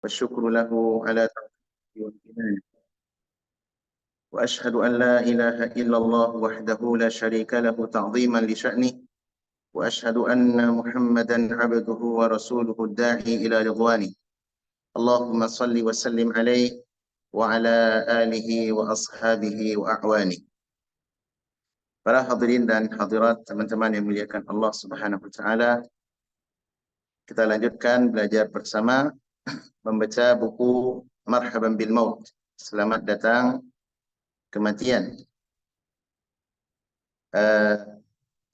والشكر له على توفيقه والإيمان. وأشهد أن لا إله إلا الله وحده لا شريك له تعظيما لشأنه. وأشهد أن محمدا عبده ورسوله الداعي إلى رضوانه. اللهم صل وسلم عليه وعلى آله وأصحابه وأعوانه. Para hadirin dan hadirat, teman-teman yang muliakan Allah Subhanahu wa taala, kita lanjutkan belajar bersama membaca buku Marhaban bil Maut. Selamat datang kematian.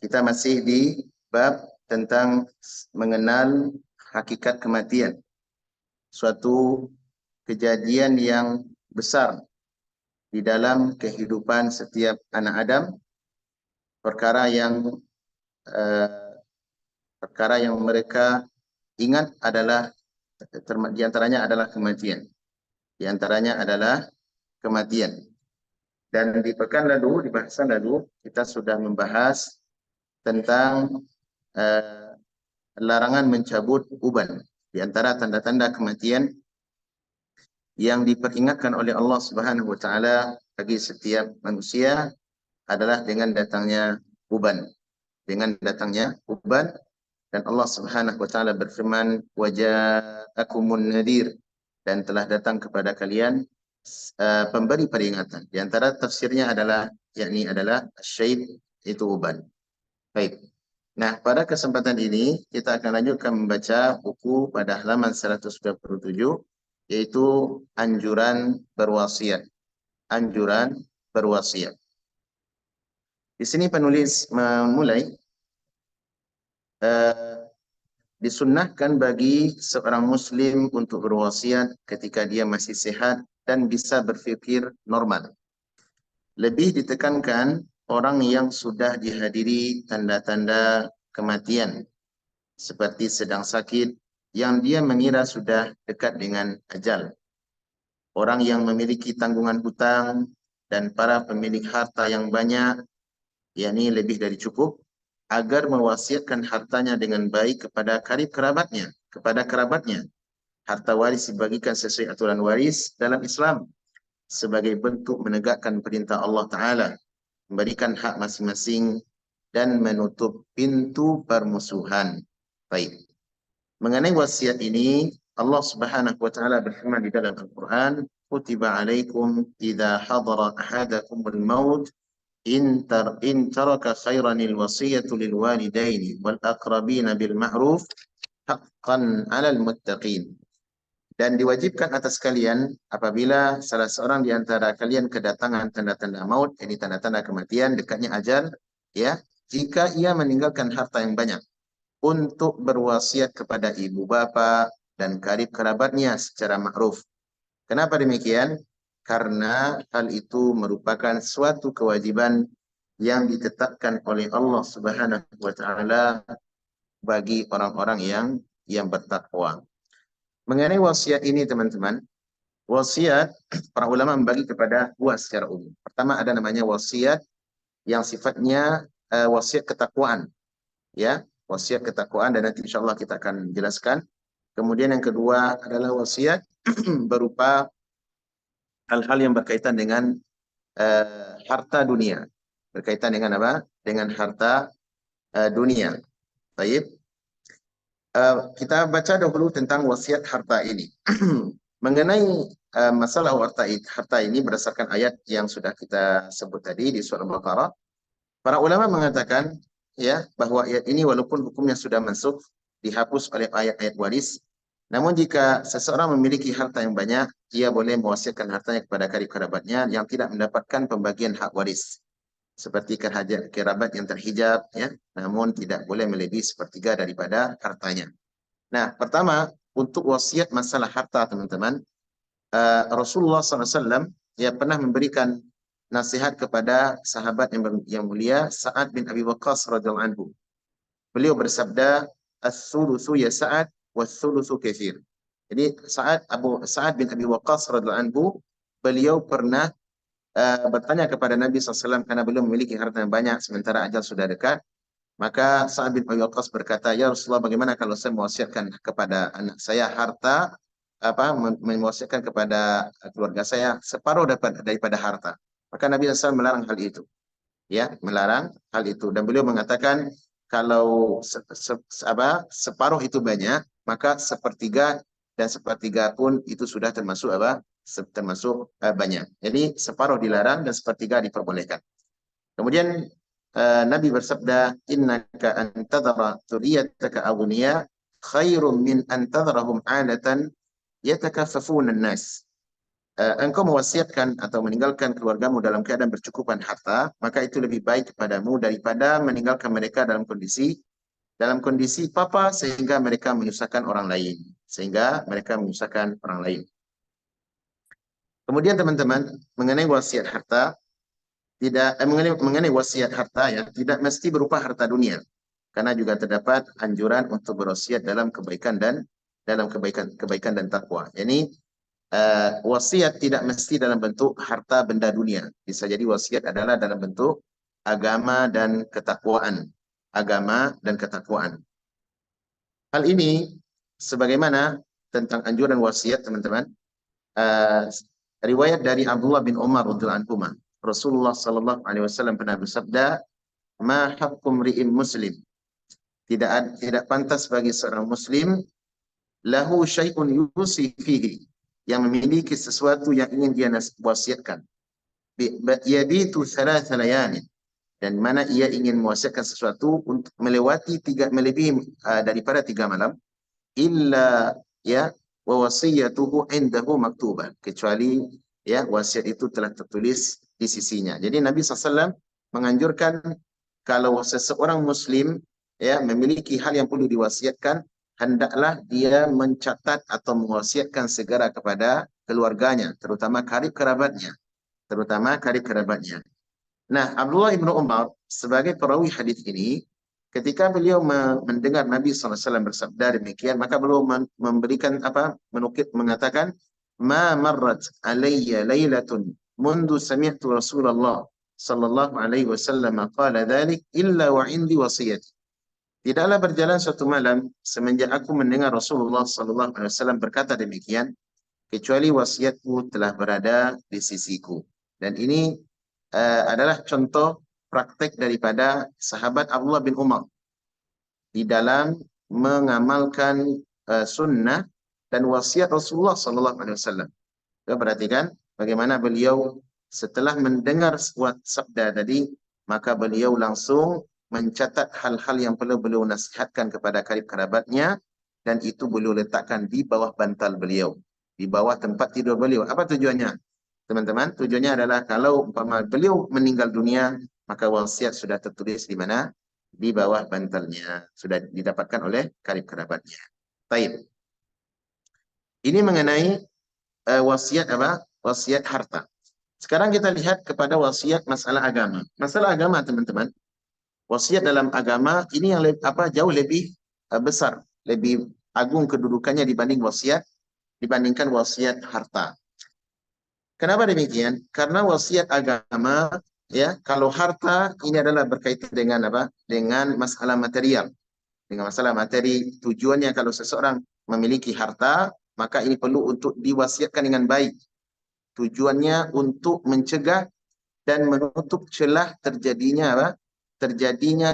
Kita masih di bab tentang mengenal hakikat kematian. Suatu kejadian yang besar di dalam kehidupan setiap anak Adam. Perkara yang mereka ingat adalah di antaranya adalah kematian. Di antaranya adalah kematian. Dan di pekan lalu, di bahasan lalu, kita sudah membahas tentang larangan mencabut uban. Di antara tanda-tanda kematian yang diperingatkan oleh Allah Subhanahu wa taala bagi setiap manusia adalah dengan datangnya uban. Dengan datangnya uban, dan Allah Subhanahu wa taala berfirman, "Waja'akumun nadhir," dan telah datang kepada kalian pemberi peringatan. Di antara tafsirnya adalah syaib, itu uban. Baik. Nah, pada kesempatan ini kita akan lanjutkan membaca buku pada halaman 127, yaitu anjuran berwasiat. Anjuran berwasiat. Di sini penulis memulai, disunnahkan bagi seorang muslim untuk berwasiat ketika dia masih sehat dan bisa berfikir normal. Lebih ditekankan orang yang sudah dihadiri tanda-tanda kematian, seperti sedang sakit, yang dia mengira sudah dekat dengan ajal. Orang yang memiliki tanggungan hutang dan para pemilik harta yang banyak, yakni lebih dari cukup, agar mewasiatkan hartanya dengan baik kepada kerabatnya. Harta waris dibagikan sesuai aturan waris dalam Islam sebagai bentuk menegakkan perintah Allah Ta'ala, memberikan hak masing-masing, dan menutup pintu permusuhan. Baik. Mengenai wasiat ini, Allah Subhanahu wa taala berfirman di dalam Al-Qur'an, "Kutiba 'alaikum idza hadara ahadakumul maut in taraka khairanil wasiyatu lil walidaini wal aqrabina bil ma'ruf haqqan 'alal muttaqin." Dan diwajibkan atas kalian apabila salah seorang di antara kalian kedatangan tanda-tanda maut, ini tanda-tanda kematian, dekatnya ajal, ya, jika ia meninggalkan harta yang banyak, untuk berwasiat kepada ibu bapa dan karib kerabatnya secara ma'ruf. Kenapa demikian? Karena hal itu merupakan suatu kewajiban yang ditetapkan oleh Allah Subhanahu wa taala bagi orang-orang yang bertakwa. Mengenai wasiat ini, teman-teman, wasiat para ulama membagi kepada dua secara umum. Pertama, ada namanya wasiat yang sifatnya wasiat ketakwaan, ya, wasiat ketakwaan, dan nanti insyaallah kita akan jelaskan. Kemudian yang kedua adalah wasiat berupa hal-hal yang berkaitan dengan harta dunia. Berkaitan dengan apa? Dengan harta dunia. Baik. Kita baca dahulu tentang wasiat harta ini. Mengenai masalah harta ini berdasarkan ayat yang sudah kita sebut tadi di surah Al-Baqarah, para ulama mengatakan, ya, bahwa ayat ini walaupun hukumnya sudah masuk, dihapus oleh ayat-ayat waris, namun jika seseorang memiliki harta yang banyak, ia boleh mewasiatkan hartanya kepada karib kerabatnya yang tidak mendapatkan pembagian hak waris, seperti kerabat yang terhijab, ya, namun tidak boleh melebihi sepertiga daripada hartanya. Nah, pertama, untuk wasiat masalah harta, teman-teman, Rasulullah SAW ya pernah memberikan nasihat kepada sahabat yang mulia Sa'ad bin Abi Waqqas radhiyallahu anhu. Beliau bersabda, "Ats-tsulusu ya Sa'ad, was-tsulusu katsir." Jadi Sa'ad bin Abi Waqqas radhiyallahu anhu, beliau pernah bertanya kepada Nabi SAW karena beliau memiliki harta yang banyak sementara ajal sudah dekat. Maka Sa'ad bin Abi Waqqas berkata, "Ya Rasulullah, bagaimana kalau saya mewasiatkan kepada anak saya harta mewasiatkan kepada keluarga saya separuh daripada harta. Maka Nabi SAW melarang hal itu. Ya, melarang hal itu. Dan beliau mengatakan kalau separuh itu banyak, maka sepertiga dan sepertiga pun itu sudah termasuk termasuk banyak. Jadi separuh dilarang dan sepertiga diperbolehkan. Kemudian Nabi bersabda, innaka antadhara dzurriyyataka aghniya khairum min antadharahum 'alatan yatakaffafuna an-nas. Engkau mewasiatkan atau meninggalkan keluargamu dalam keadaan bercukupan harta, maka itu lebih baik kepadamu daripada meninggalkan mereka dalam kondisi papa sehingga mereka menyusahkan orang lain. Kemudian teman-teman, mengenai wasiat harta, mengenai wasiat harta ya, tidak mesti berupa harta dunia. Karena juga terdapat anjuran untuk berwasiat dalam kebaikan dan takwa. Ini wasiat tidak mesti dalam bentuk harta benda dunia. Bisa jadi wasiat adalah dalam bentuk agama dan ketakwaan. Hal ini sebagaimana tentang anjuran wasiat, teman-teman. Riwayat dari Abdullah bin Umar radhiyallahu anhu, Rasulullah sallallahu alaihi wasallam pernah bersabda, "Ma haqqum ri'in muslim." Tidak pantas bagi seorang muslim lahu syai'un yusi fihi, yang memiliki sesuatu yang ingin dia wasiatkan. Yabitu thalatha layalin, dan mana ia ingin mewasiatkan sesuatu untuk melebihi daripada 3 malam, illa ya wa wasiyatuhu indahu maktubah, kecuali ya wasiat itu telah tertulis di sisinya. Jadi Nabi SAW menganjurkan kalau seseorang muslim ya memiliki hal yang perlu diwasiatkan, hendaklah dia mencatat atau mewasiatkan segera kepada keluarganya, terutama karib kerabatnya. Nah, Abdullah ibnu Umar sebagai perawi hadis ini, ketika beliau mendengar Nabi SAW bersabda demikian, maka beliau mengatakan, "Ma marrat alayya laylatun mundu sami'tu Rasulullah sallallahu alaihi wasallam qala dzalik illa wa indi wasiyati." Tidaklah berjalan suatu malam semenjak aku mendengar Rasulullah sallallahu alaihi wasallam berkata demikian, kecuali wasiatku telah berada di sisiku. Dan ini adalah contoh praktek daripada sahabat Abdullah bin Umar di dalam mengamalkan sunnah dan wasiat Rasulullah sallallahu alaihi wasallam. Kita perhatikan bagaimana beliau setelah mendengar sabda tadi, maka beliau langsung mencatat hal-hal yang perlu beliau nasihatkan kepada karib kerabatnya, dan itu beliau letakkan di bawah bantal beliau, di bawah tempat tidur beliau. Apa tujuannya? Teman-teman, tujuannya adalah kalau umpama beliau meninggal dunia, maka wasiat sudah tertulis di mana? Di bawah bantalnya, sudah didapatkan oleh karib kerabatnya. Baik. Ini mengenai wasiat apa? Wasiat harta. Sekarang kita lihat kepada wasiat masalah agama. Masalah agama, teman-teman. Wasiat dalam agama ini yang jauh lebih besar, lebih agung kedudukannya dibandingkan wasiat harta. Kenapa demikian? Karena wasiat agama ya, kalau harta ini adalah berkaitan dengan apa? Dengan masalah material. Dengan masalah materi, tujuannya kalau seseorang memiliki harta, maka ini perlu untuk diwasiatkan dengan baik. Tujuannya untuk mencegah dan menutup celah terjadinya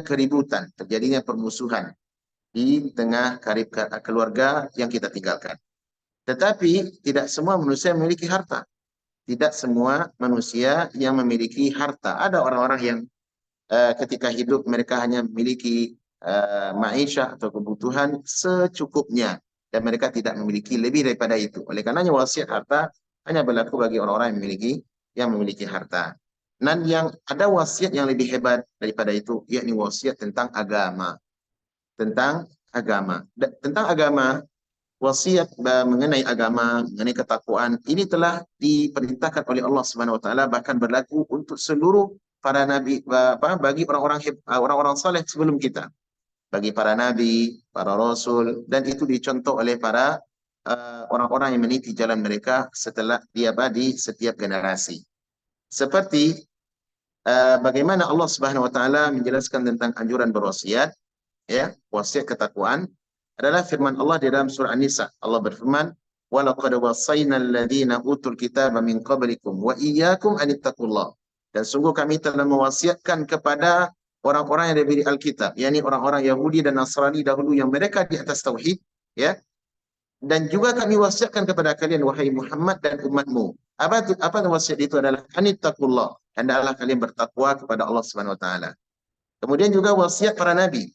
keributan, terjadinya permusuhan di tengah keluarga yang kita tinggalkan. Tetapi tidak semua manusia memiliki harta. Tidak semua manusia yang memiliki harta. Ada orang-orang yang ketika hidup mereka hanya memiliki maisha atau kebutuhan secukupnya, dan mereka tidak memiliki lebih daripada itu. Oleh karenanya wasiat harta hanya berlaku bagi orang-orang yang memiliki harta. Dan yang ada wasiat yang lebih hebat daripada itu, yakni wasiat tentang agama. Tentang agama, wasiat mengenai agama, mengenai ketakwaan, ini telah diperintahkan oleh Allah Subhanahu wa taala, bahkan berlaku untuk seluruh para nabi, bagi orang-orang saleh sebelum kita. Bagi para nabi, para rasul, dan itu dicontoh oleh para orang-orang yang meniti jalan mereka setelah di setiap generasi. Seperti bagaimana Allah Subhanahu wa taala menjelaskan tentang anjuran berwasiat, ya, wasiat ketakwaan adalah firman Allah di dalam surah An-Nisa. Allah berfirman, walaqad wassayna alladhina utul kitaba min qablikum wa iyyakum an ittaqullah. Dan sungguh kami telah mewasiatkan kepada orang-orang yang diberi Alkitab, yakni orang-orang Yahudi dan Nasrani dahulu yang mereka di atas tauhid, ya. Dan juga kami wasiatkan kepada kalian wahai Muhammad dan umatmu. Apa wasiat itu adalah anittaqullah. Hendaklah kalian bertakwa kepada Allah Subhanahu wa taala. Kemudian juga wasiat para nabi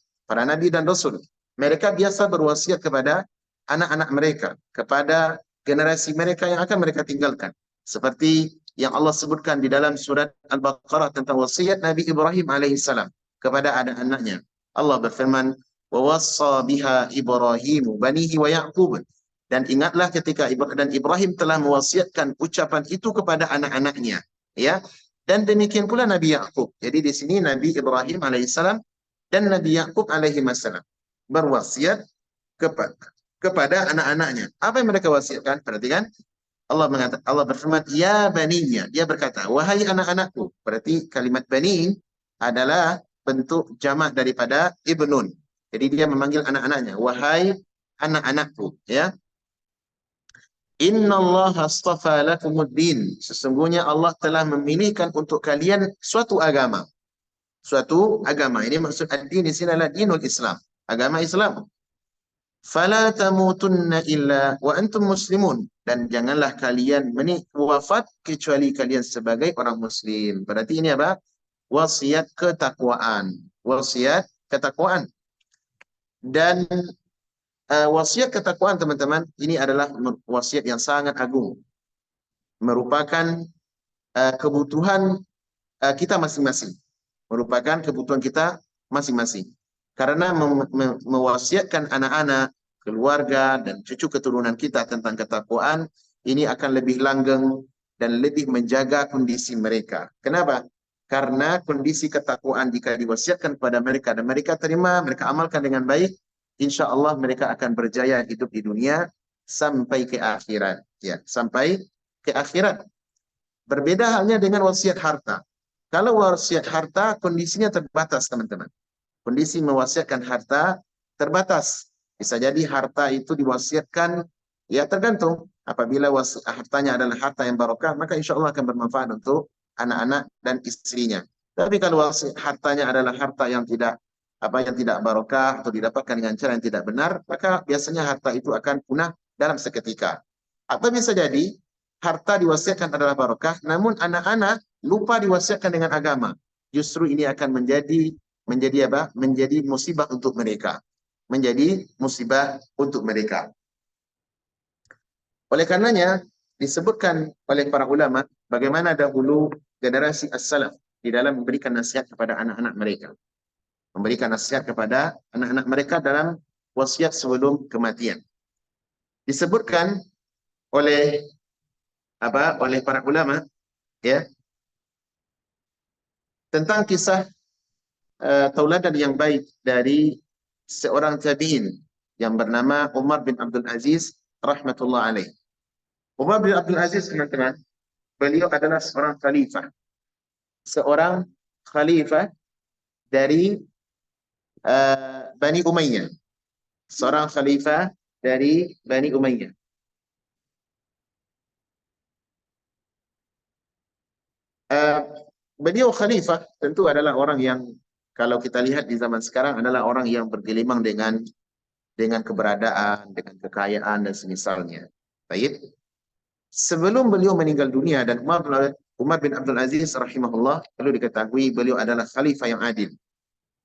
dan rasul. Mereka biasa berwasiat kepada anak-anak mereka, kepada generasi mereka yang akan mereka tinggalkan. Seperti yang Allah sebutkan di dalam surat Al-Baqarah tentang wasiat Nabi Ibrahim alaihissalam kepada anak-anaknya. Allah berfirman, "Wa wassa biha Ibrahimu banihi wa Ya'qub." Dan ingatlah ketika Ibrahim telah mewasiatkan ucapan itu kepada anak-anaknya, ya. Dan demikian pula Nabi Ya'qub. Jadi di sini Nabi Ibrahim alaihissalam dan Nabi Ya'qub alaihissalam berwasiat kepada anak-anaknya. Apa yang mereka wasiatkan? Perhatikan. Allah berfirman, ya baninya. Dia berkata, wahai anak-anakku. Berarti kalimat bani adalah bentuk jamak daripada ibnun. Jadi dia memanggil anak-anaknya, wahai anak-anakku, ya. Innallaha astafa lakumuddin. Sesungguhnya Allah telah memilihkan untuk kalian suatu agama. Suatu agama. Ini maksud ad-din di sini adalah dinul Islam. Agama Islam. Fala tamutunna illa wa antum muslimun. Dan janganlah kalian wafat kecuali kalian sebagai orang muslim. Berarti ini apa? Wasiat ketakwaan. Wasiat ketakwaan. Dan wasiat ketakwaan, teman-teman, ini adalah wasiat yang sangat agung. Merupakan kebutuhan kita masing-masing. Merupakan kebutuhan kita masing-masing. Karena mewasiatkan anak-anak, keluarga, dan cucu keturunan kita tentang ketakwaan, ini akan lebih langgeng dan lebih menjaga kondisi mereka. Kenapa? Karena kondisi ketakwaan jika diwasiatkan kepada mereka dan mereka terima, mereka amalkan dengan baik, insya Allah mereka akan berjaya hidup di dunia sampai ke akhirat. Ya, sampai ke akhirat. Berbeda halnya dengan wasiat harta. Kalau wasiat harta, kondisinya terbatas, teman-teman. Kondisi mewasiatkan harta terbatas. Bisa jadi harta itu diwasiatkan, ya tergantung. Apabila hartanya adalah harta yang barokah, maka insya Allah akan bermanfaat untuk anak-anak dan istrinya. Tapi kalau hartanya adalah harta yang tidak barokah atau didapatkan dengan cara yang tidak benar, maka biasanya harta itu akan punah dalam seketika. Atau bisa jadi harta diwasiatkan adalah barokah, namun anak-anak lupa diwasiatkan dengan agama. Justru ini akan menjadi apa? Menjadi musibah untuk mereka. Menjadi musibah untuk mereka. Oleh karenanya disebutkan oleh para ulama bagaimana dahulu generasi as-salaf di dalam memberikan nasihat kepada anak-anak mereka. Memberikan nasihat kepada anak-anak mereka dalam wasiat sebelum kematian. Disebutkan oleh para ulama, ya, tentang kisah tauladan yang baik dari seorang tabi'in yang bernama Umar bin Abdul Aziz rahmatullah alaih. Umar bin Abdul Aziz, teman-teman, beliau adalah seorang khalifah. Seorang khalifah dari Bani Umayyah. Seorang khalifah dari Bani Umayyah. Beliau khalifah tentu adalah orang yang, kalau kita lihat di zaman sekarang, adalah orang yang bergelimang dengan keberadaan, dengan kekayaan dan semisalnya. Baik. Sebelum beliau meninggal dunia, dan Umar bin Abdul Aziz rahimahullah, perlu diketahui beliau adalah khalifah yang adil.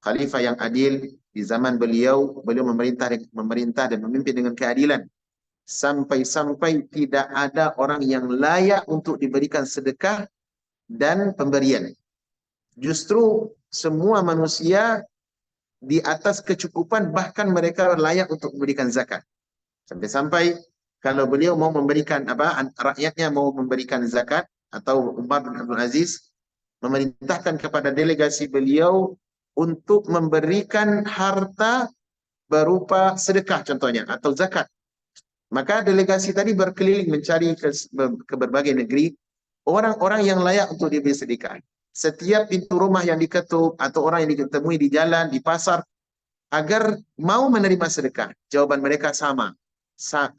Khalifah yang adil di zaman beliau memerintah dan memimpin dengan keadilan. Sampai-sampai tidak ada orang yang layak untuk diberikan sedekah dan pemberian. Justru semua manusia di atas kecukupan, bahkan mereka layak untuk memberikan zakat. Sampai-sampai kalau beliau mau memberikan rakyatnya mau memberikan zakat, atau Umar bin Abdul Aziz memerintahkan kepada delegasi beliau untuk memberikan harta berupa sedekah contohnya, atau zakat. Maka delegasi tadi berkeliling mencari ke berbagai negeri orang-orang yang layak untuk diberi sedekah. Setiap pintu rumah yang diketuk atau orang yang ditemui di jalan, di pasar, agar mau menerima sedekah, jawaban mereka sama.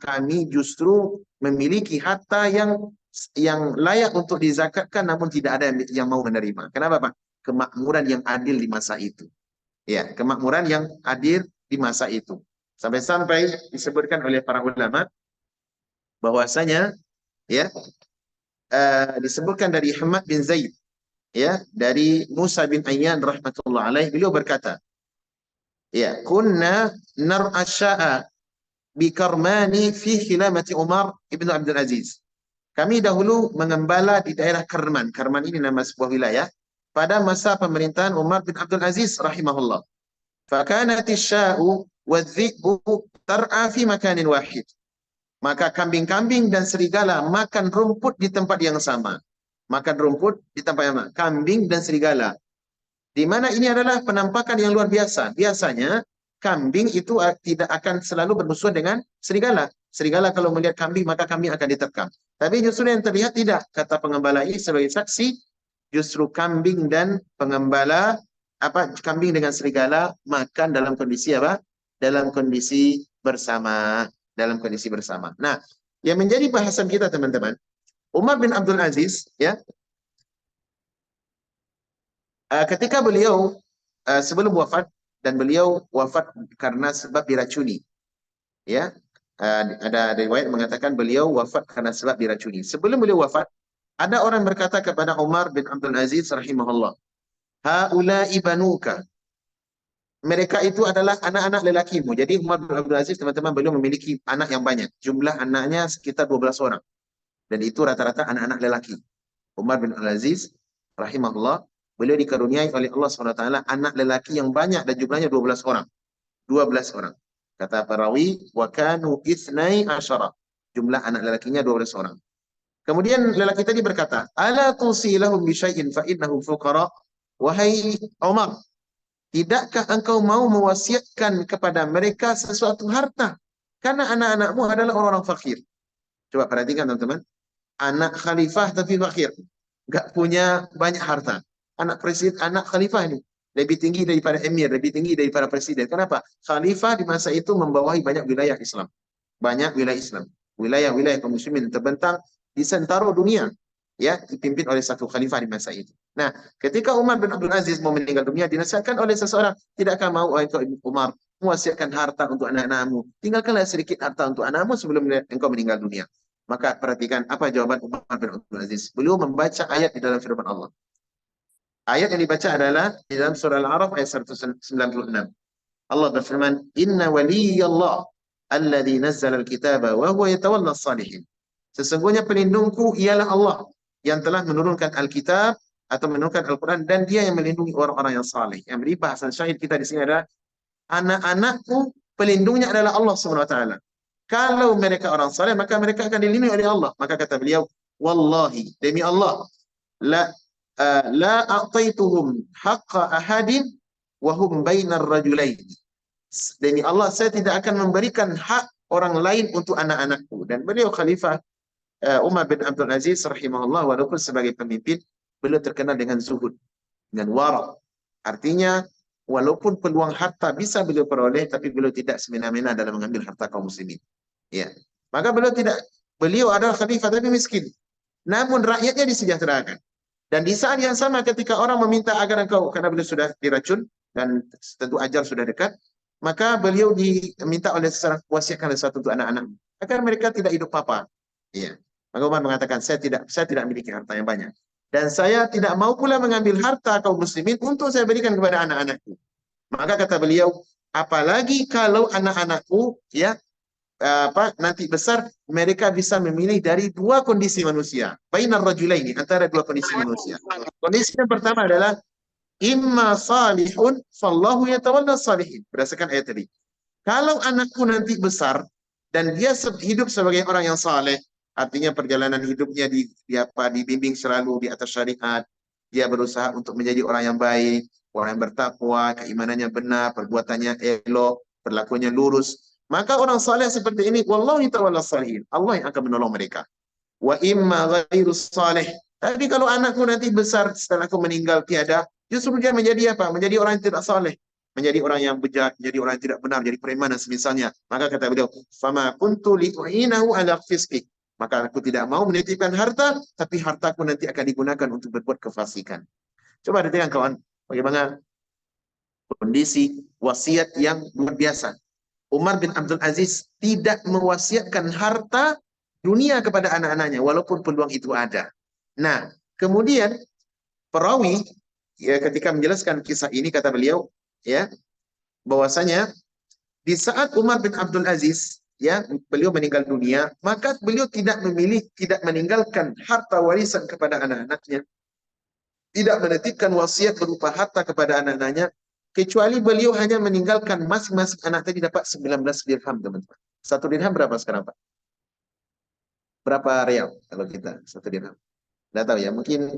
kami justru memiliki harta yang layak untuk dizakatkan, namun tidak ada yang mau menerima. Kenapa, Pak? Kemakmuran yang adil di masa itu. Ya, kemakmuran yang adil di masa itu. Sampai-sampai disebutkan oleh para ulama bahwasanya ya disebutkan dari Hamad bin Zaid, ya, dari Musa bin Ayyan rahmatullah alaih, beliau berkata, ya, kunna nar'asya'a bikarmani fi khilamati Umar ibn Abdul Aziz. Kami dahulu mengembala di daerah Karman. Karman ini nama sebuah wilayah pada masa pemerintahan Umar bin Abdul Aziz rahimahullah. Fakanat asya'u wadh-dhi'bu tar'a fi makanin wahid. Maka kambing-kambing dan serigala makan rumput di tempat yang sama. Makan rumput di tempat yang sama. Kambing dan serigala. Di mana ini adalah penampakan yang luar biasa. Biasanya kambing itu tidak akan selalu bermusuhan dengan serigala. Serigala kalau melihat kambing, maka kambing akan diterkam. Tapi justru yang terlihat tidak. Kata pengembala ini sebagai saksi, justru kambing dan pengembala, kambing dengan serigala makan dalam kondisi apa? Dalam kondisi bersama. Dalam kondisi bersama. Nah, yang menjadi bahasan kita teman-teman, Umar bin Abdul Aziz, ya, ketika beliau sebelum wafat, dan beliau wafat karena sebab diracuni, ya, ada riwayat mengatakan beliau wafat karena sebab diracuni. Sebelum beliau wafat, ada orang berkata kepada Umar bin Abdul Aziz rahimahullah, haula'i banuka, mereka itu adalah anak-anak lelakimu. Jadi Umar bin Abdul Aziz, teman-teman, beliau memiliki anak yang banyak. Jumlah anaknya sekitar 12 orang. Dan itu rata-rata anak-anak lelaki. Umar bin Abdul Aziz rahimahullah, beliau dikaruniai oleh Allah SWT anak lelaki yang banyak dan jumlahnya 12 orang. 12 orang. Kata perawi, wa kanu ithnai asyara. Jumlah anak lelakinya 12 orang. Kemudian lelaki tadi berkata, ala tusilahum bi syai'in fa innahum fuqara. Wahai Umar, tidakkah engkau mau mewasiatkan kepada mereka sesuatu harta? Karena anak-anakmu adalah orang-orang fakir. Coba perhatikan teman-teman. Anak khalifah tapi fakir. Nggak punya banyak harta. Anak presiden, anak khalifah ini lebih tinggi daripada emir, lebih tinggi daripada presiden. Kenapa? Khalifah di masa itu membawahi banyak wilayah Islam. Banyak wilayah Islam. Wilayah-wilayah kaum muslimin terbentang di sentaro dunia. Ya, dipimpin oleh satu khalifah di masa itu. Nah, ketika Umar bin Abdul Aziz mau meninggal dunia, dinasihatkan oleh seseorang, tidakkah mau engkau Umar mewasiatkan harta untuk anak-anakmu? Tinggalkanlah sedikit harta untuk anakmu sebelum engkau meninggal dunia. Maka perhatikan apa jawaban Umar bin Abdul Aziz. Beliau membaca ayat di dalam firman Allah. Ayat yang dibaca adalah di dalam surah Al-A'raf ayat 196. Allah berfirman, Inna waliyallah alladhi nazzala al-kitaba wa huwa yatawalla as-salihin. Sesungguhnya pelindungku ialah Allah yang telah menurunkan Alkitab atau menurunkan Al-Quran, dan dia yang melindungi orang-orang yang saleh. Yang beri bahasan syahid kita di sini adalah anak-anakku pelindungnya adalah Allah SWT. Kalau mereka orang saleh, maka mereka akan dilindungi oleh Allah. Maka kata beliau, wallahi, demi Allah, la a'taituhum haqqa ahadin wa hum bainar rajulain. Demi Allah, saya tidak akan memberikan hak orang lain untuk anak-anakku. Dan beliau khalifah Umar bin Abdul Aziz rahimahullah, walaupun sebagai pemimpin, beliau terkenal dengan zuhud, dengan wara. Artinya, walaupun peluang harta bisa beliau peroleh, tapi beliau tidak semena-mena dalam mengambil harta kaum muslimin. Ya. Maka beliau adalah khalifah tapi miskin. Namun rakyatnya disejahterakan. Dan di saat yang sama ketika orang meminta agar engkau, karena beliau sudah diracun dan tentu ajal sudah dekat, maka beliau diminta oleh seseorang, wasiatkan sesuatu untuk anak-anak agar mereka tidak hidup papa. Iya. Maka Umar mengatakan, saya tidak memiliki harta yang banyak. Dan saya tidak mau pula mengambil harta kaum muslimin untuk saya berikan kepada anak-anakku. Maka kata beliau, apalagi kalau anak-anakku ya nanti besar, mereka bisa memilih dari dua kondisi manusia. Bainar rajulaini, antara dua kondisi manusia. Kondisi yang pertama adalah imma salihun fallahu yatawalla salihin. Berdasarkan ayat tadi. Kalau anakku nanti besar dan dia hidup sebagai orang yang saleh, artinya perjalanan hidupnya dibimbing selalu di atas syariat, dia berusaha untuk menjadi orang yang baik, orang yang bertakwa, keimanannya benar, perbuatannya elok, perlakuannya lurus, maka orang saleh seperti ini, wallahu ta'ala salihin, Allah yang akan menolong mereka. Wa imma ghairus salih. Tapi kalau anakku nanti besar setelah aku meninggal tiada, justru dia menjadi apa? Menjadi orang yang tidak saleh. menjadi orang yang bejat, menjadi orang yang tidak benar, jadi preman dan semisalnya. Maka kata beliau, "Fama kuntu li'inahu ala fisqi." Maka aku tidak mau menitipkan harta, tapi hartaku nanti akan digunakan untuk berbuat kefasikan. Coba perhatikan kawan, bagaimana kondisi wasiat yang luar biasa. Umar bin Abdul Aziz tidak mewasiatkan harta dunia kepada anak-anaknya, walaupun peluang itu ada. Nah, kemudian perawi ya ketika menjelaskan kisah ini kata beliau ya bahwasanya di saat Umar bin Abdul Aziz ya beliau meninggal dunia, maka beliau tidak meninggalkan harta warisan kepada anak-anaknya, tidak menitipkan wasiat berupa harta kepada anak-anaknya, kecuali beliau hanya meninggalkan masing-masing anak tadi dapat 19 dirham, teman-teman. Satu dirham berapa sekarang, Pak? Berapa real kalau kita satu dirham? Tidak tahu ya, mungkin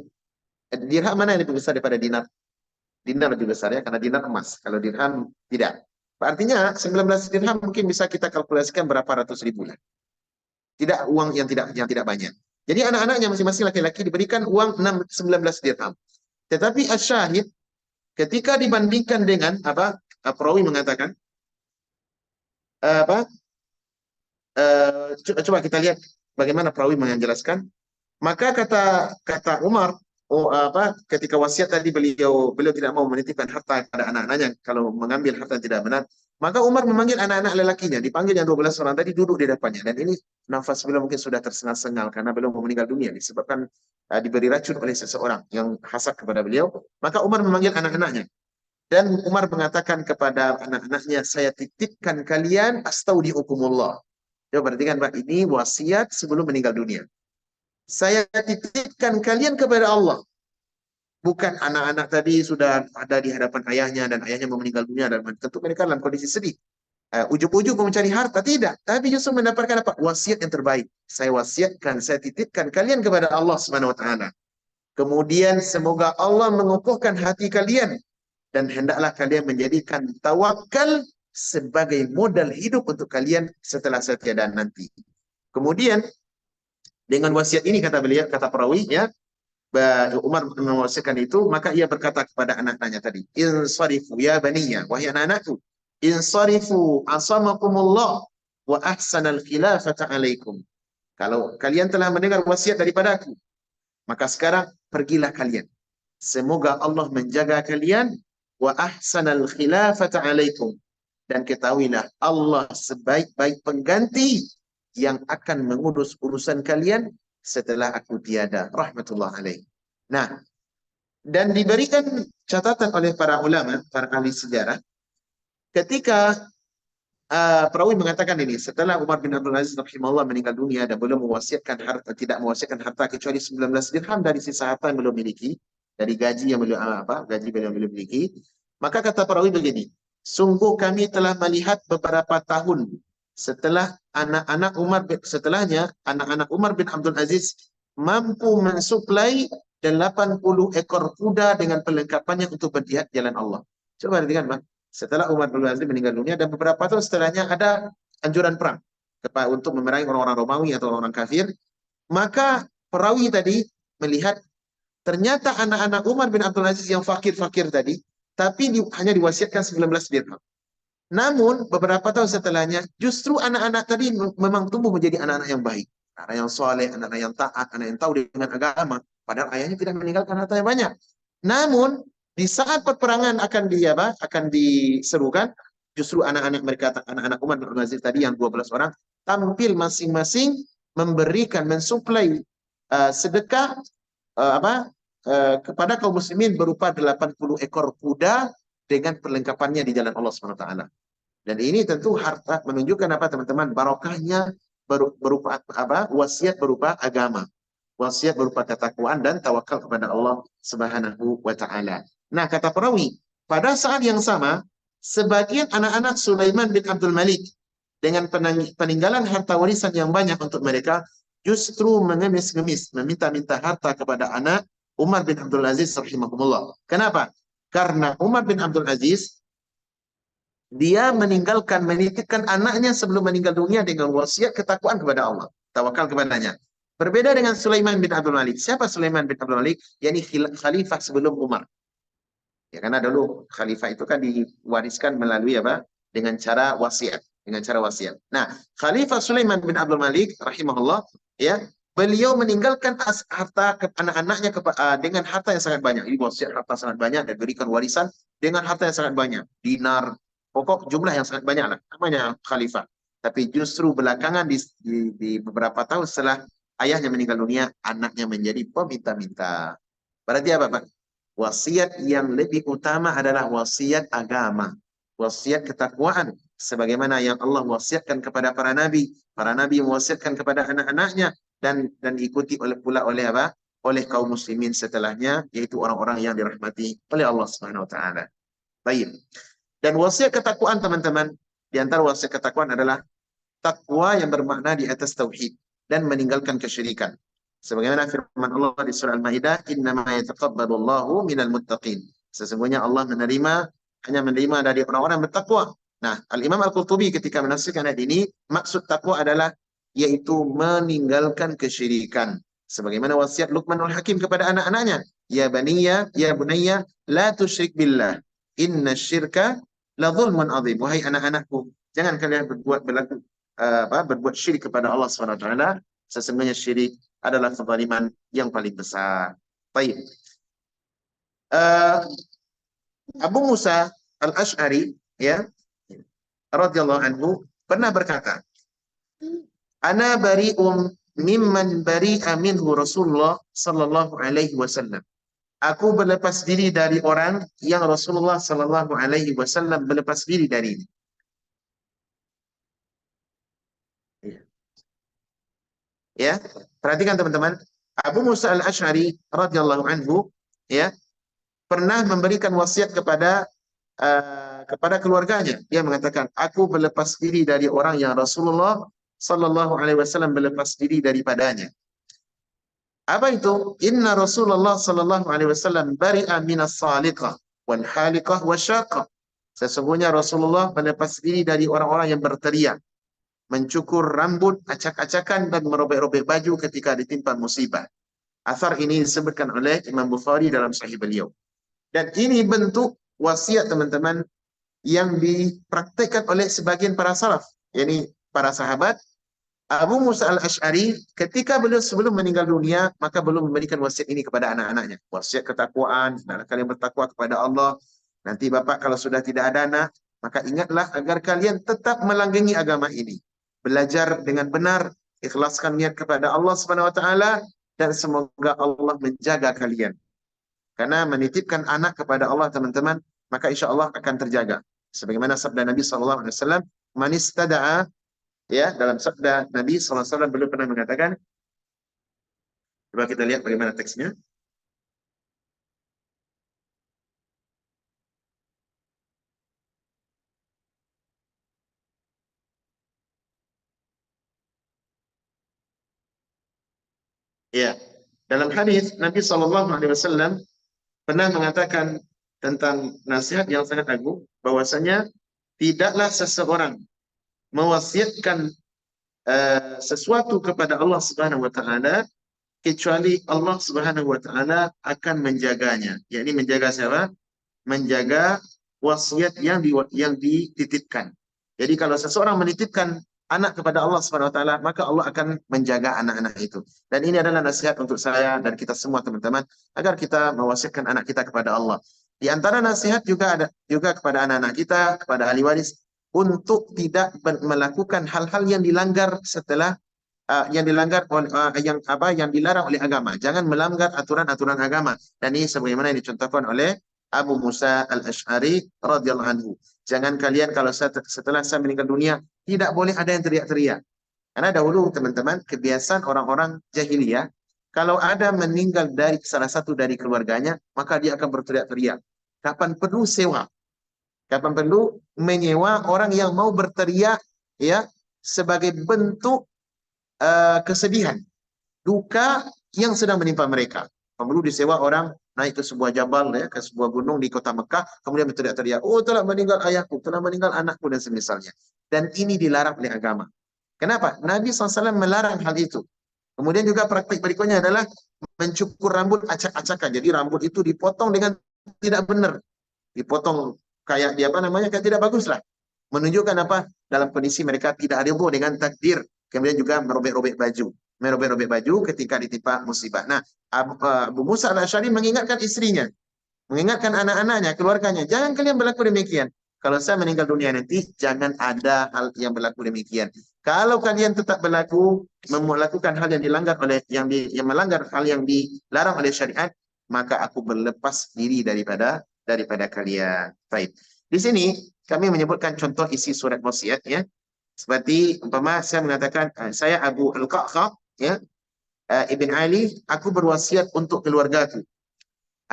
dirham mana yang lebih besar daripada dinar? Dinar lebih besar ya, karena dinar emas. Kalau dirham tidak. Artinya 19 dirham mungkin bisa kita kalkulasikan berapa ratus ribu lah. Tidak uang yang tidak banyak. Jadi anak-anaknya masing-masing laki-laki diberikan uang 19 dirham. Tetapi asyahid ketika dibandingkan dengan apa? Perawi mengatakan apa? Coba kita lihat bagaimana perawi menjelaskan. Maka kata Umar, ketika wasiat tadi beliau tidak mau menitipkan harta kepada anak-anaknya kalau mengambil harta yang tidak benar, maka Umar memanggil anak-anak lelakinya, dipanggil yang 12 orang tadi duduk di depannya, dan ini nafas beliau mungkin sudah tersengal-sengal karena beliau mau meninggal dunia disebabkan diberi racun oleh seseorang yang hasad kepada beliau. Maka Umar memanggil anak-anaknya dan Umar mengatakan kepada anak-anaknya, saya titipkan kalian astaudiukumullah. Coba perhatikan Pak, ini wasiat sebelum meninggal dunia. Saya titipkan kalian kepada Allah. Bukan anak-anak tadi sudah ada di hadapan ayahnya dan ayahnya mau meninggal dunia dan tentu mereka dalam kondisi sedih. Ujuk-ujuk mau mencari harta, tidak. Tapi justru mendapatkan apa? Wasiat yang terbaik. Saya wasiatkan, saya titipkan kalian kepada Allah Subhanahu wa taala. Kemudian semoga Allah mengukuhkan hati kalian dan hendaklah kalian menjadikan tawakal sebagai modal hidup untuk kalian setelah saya tiada nanti. Kemudian dengan wasiat ini kata beliau, kata perawi ya, Umar mewasiatkan itu, maka ia berkata kepada anak-anaknya tadi, insarifu ya baniya, wahai anak-anakku, insarifu asamakumullah wa ahsanal khilafata alaikum. Kalau kalian telah mendengar wasiat daripada aku, maka sekarang pergilah kalian. Semoga Allah menjaga kalian wa ahsanal khilafata alaikum, dan ketahuilah Allah sebaik-baik pengganti yang akan mengurus urusan kalian setelah aku tiada, rahmatullah alaih. Nah, dan diberikan catatan oleh para ulama, para ahli sejarah, ketika perawi mengatakan ini, setelah Umar bin Abdul Aziz rahimahullah meninggal dunia dan belum mewasiatkan harta, tidak mewasiatkan harta kecuali 19 dirham dari sisa harta yang belum miliki, dari gaji yang belum gaji yang belum miliki, maka kata perawi begini, sungguh kami telah melihat beberapa tahun setelah anak-anak Umar bin Abdul Aziz mampu mensuplai 80 ekor kuda dengan perlengkapannya untuk berjihad jalan Allah. Coba perhatikan, Bang. Setelah Umar bin Abdul Aziz meninggal dunia dan beberapa tahun setelahnya ada anjuran perang untuk memerangi orang-orang Romawi atau orang kafir, maka perawi tadi melihat ternyata anak-anak Umar bin Abdul Aziz yang fakir-fakir tadi, tapi hanya diwasiatkan 19 dirham. Namun beberapa tahun setelahnya justru anak-anak tadi memang tumbuh menjadi anak-anak yang baik, anak yang soleh, anak-anak yang taat, anak yang tahu dengan agama. Padahal ayahnya tidak meninggalkan harta yang banyak. Namun di saat peperangan akan diserukan, justru anak-anak mereka, anak-anak Umar bin Abdul Aziz tadi yang 12 orang tampil masing-masing memberikan mensuplai sedekah kepada kaum muslimin berupa 80 ekor kuda dengan perlengkapannya di jalan Allah SWT. Dan ini tentu harta menunjukkan apa teman-teman, barokahnya berupa wasiat berupa agama, wasiat berupa ketakwaan dan tawakal kepada Allah Subhanahu wa taala. Nah, kata perawi, pada saat yang sama sebagian anak-anak Sulaiman bin Abdul Malik dengan peninggalan harta warisan yang banyak untuk mereka justru mengemis-ngemis meminta-minta harta kepada anak Umar bin Abdul Aziz rahimahumullah. Kenapa? Karena Umar bin Abdul Aziz dia menitipkan anaknya sebelum meninggal dunia dengan wasiat ketakwaan kepada Allah, tawakal kepadanya. Berbeda dengan Sulaiman bin Abdul Malik. Siapa Sulaiman bin Abdul Malik? Yani khalifah sebelum Umar. Ya, karena dulu khalifah itu kan diwariskan melalui apa? Dengan cara wasiat, dengan cara wasiat. Nah, Khalifah Sulaiman bin Abdul Malik rahimahullah, ya, beliau meninggalkan harta ke anak-anaknya dengan harta yang sangat banyak. Ini wasiat harta sangat banyak dan berikan warisan dengan harta yang sangat banyak. Dinar, pokok jumlah yang sangat banyak lah. Namanya khalifah. Tapi justru belakangan di beberapa tahun setelah ayahnya meninggal dunia, anaknya menjadi peminta-minta. Berarti apa, Pak? Wasiat yang lebih utama adalah wasiat agama, wasiat ketakwaan, sebagaimana yang Allah wasiatkan kepada para nabi mewasiatkan kepada anak-anaknya dan diikuti oleh apa? Oleh kaum muslimin setelahnya, yaitu orang-orang yang dirahmati oleh Allah Subhanahu wa taala. Baik. Dan wasiat ketakwaan, teman-teman, di antara wasiat ketakwaan adalah takwa yang bermakna di atas tauhid dan meninggalkan kesyirikan. Sebagaimana firman Allah di surah Al-Maidah, "Innama yataqabbalullahu minal muttaqin." Sesungguhnya Allah hanya menerima dari orang-orang bertakwa. Nah, Al-Imam Al-Qurtubi ketika menafsirkan ayat ini, maksud takwa adalah yaitu meninggalkan kesyirikan. Sebagaimana wasiat Luqmanul Hakim kepada anak-anaknya, "Ya baniya, ya bunayya, la tusyrik billah. Inna syirka la zulmun azim." Wahai anak-anakku, jangan kalian berbuat syirik kepada Allah Subhanahu wa taala. Sesungguhnya syirik adalah kezaliman yang paling besar. Baik. Abu Musa Al-Asy'ari, ya, radhiyallahu anhu, pernah berkata, "Ana bari'um mimman bari'a minhu Rasulullah sallallahu alaihi wasallam." Aku berlepas diri dari orang yang Rasulullah sallallahu alaihi wasallam berlepas diri darinya. Ya, perhatikan teman-teman. Abu Musa Al-Asy'ari radhiyallahu anhu, ya, pernah memberikan wasiat kepada keluarganya. Dia mengatakan, aku berlepas diri dari orang yang Rasulullah sallallahu alaihi wasallam berlepas diri daripadanya. Apa itu? Inna Rasulullah sallallahu alaihi wasallam bari'a minas saliqah wal haliqah wasyaqah. Sesungguhnya Rasulullah berlepas diri dari orang-orang yang berteriak, mencukur rambut, acak-acakan, dan merobek-robek baju ketika ditimpa musibah. Asar ini disebutkan oleh Imam Bukhari dalam Sahih beliau. Dan ini bentuk wasiat, teman-teman, yang dipraktikkan oleh sebagian para salaf, yakni para sahabat. Abu Musa Al-Asy'ari ketika beliau sebelum meninggal dunia, maka belum memberikan wasiat ini kepada anak-anaknya. Wasiat ketakwaan, hendaklah kalian bertakwa kepada Allah. Nanti bapak kalau sudah tidak ada anak, maka ingatlah agar kalian tetap melanggengi agama ini. Belajar dengan benar, ikhlaskan niat kepada Allah Subhanahu wa taala, dan semoga Allah menjaga kalian. Karena menitipkan anak kepada Allah, teman-teman, maka insya Allah akan terjaga. Sebagaimana sabda Nabi SAW, "Man istada'a," ya, dalam sabda Nabi SAW beliau pernah mengatakan, coba kita lihat bagaimana teksnya. Ya, dalam hadis Nabi SAW pernah mengatakan tentang nasihat yang sangat agung, bahwasanya tidaklah seseorang mewasiatkan sesuatu kepada Allah Subhanahu wa taala kecuali Allah Subhanahu wa taala akan menjaganya. Yakni menjaga siapa? Menjaga wasiat yang dititipkan. Jadi kalau seseorang menitipkan anak kepada Allah Subhanahu wa taala, maka Allah akan menjaga anak-anak itu. Dan ini adalah nasihat untuk saya dan kita semua, teman-teman, agar kita mewasiatkan anak kita kepada Allah. Di antara nasihat juga ada juga kepada anak-anak kita, kepada ahli waris, untuk tidak melakukan hal-hal yang dilanggar setelah yang dilarang oleh agama. Jangan melanggar aturan-aturan agama. Dan ini sebagaimana yang dicontohkan oleh Abu Musa Al-Asy'ari radhiyallahu anhu. Jangan kalian kalau setelah saya meninggal dunia tidak boleh ada yang teriak-teriak. Karena dahulu, teman-teman, kebiasaan orang-orang jahiliyah, kalau ada meninggal dari salah satu dari keluarganya, maka dia akan berteriak-teriak. Kapan perlu sewa, kapan perlu menyewa orang yang mau berteriak, ya, sebagai bentuk kesedihan, duka yang sedang menimpa mereka. Perlu disewa orang naik ke sebuah jabal, ya, ke sebuah gunung di kota Mekah, kemudian berteriak-teriak, oh telah meninggal ayahku, telah meninggal anakku, dan semisalnya. Dan ini dilarang oleh agama. Kenapa? Nabi SAW melarang hal itu. Kemudian juga praktik berikutnya adalah mencukur rambut acak-acakan. Jadi rambut itu dipotong dengan tidak benar. dipotong kayak dia apa namanya, kayak tidak bagus lah. Menunjukkan apa? Dalam kondisi mereka tidak ridho dengan takdir. Kemudian juga merobek-robek baju. Merobek-robek baju ketika ditimpa musibah. Nah, Abu Musa al-Asy'ari mengingatkan istrinya, mengingatkan anak-anaknya, keluarganya, jangan kalian berlaku demikian. Kalau saya meninggal dunia nanti, jangan ada hal yang berlaku demikian. Kalau kalian tetap melakukan hal yang dilanggar oleh yang melanggar hal yang dilarang oleh syariat, maka aku berlepas diri daripada kalian. Baik. Di sini kami menyebutkan contoh isi surat wasiat ya. Seperti umpama saya mengatakan saya Abu Al-Qa'qa ya, Ibn Ali, aku berwasiat untuk keluargaku,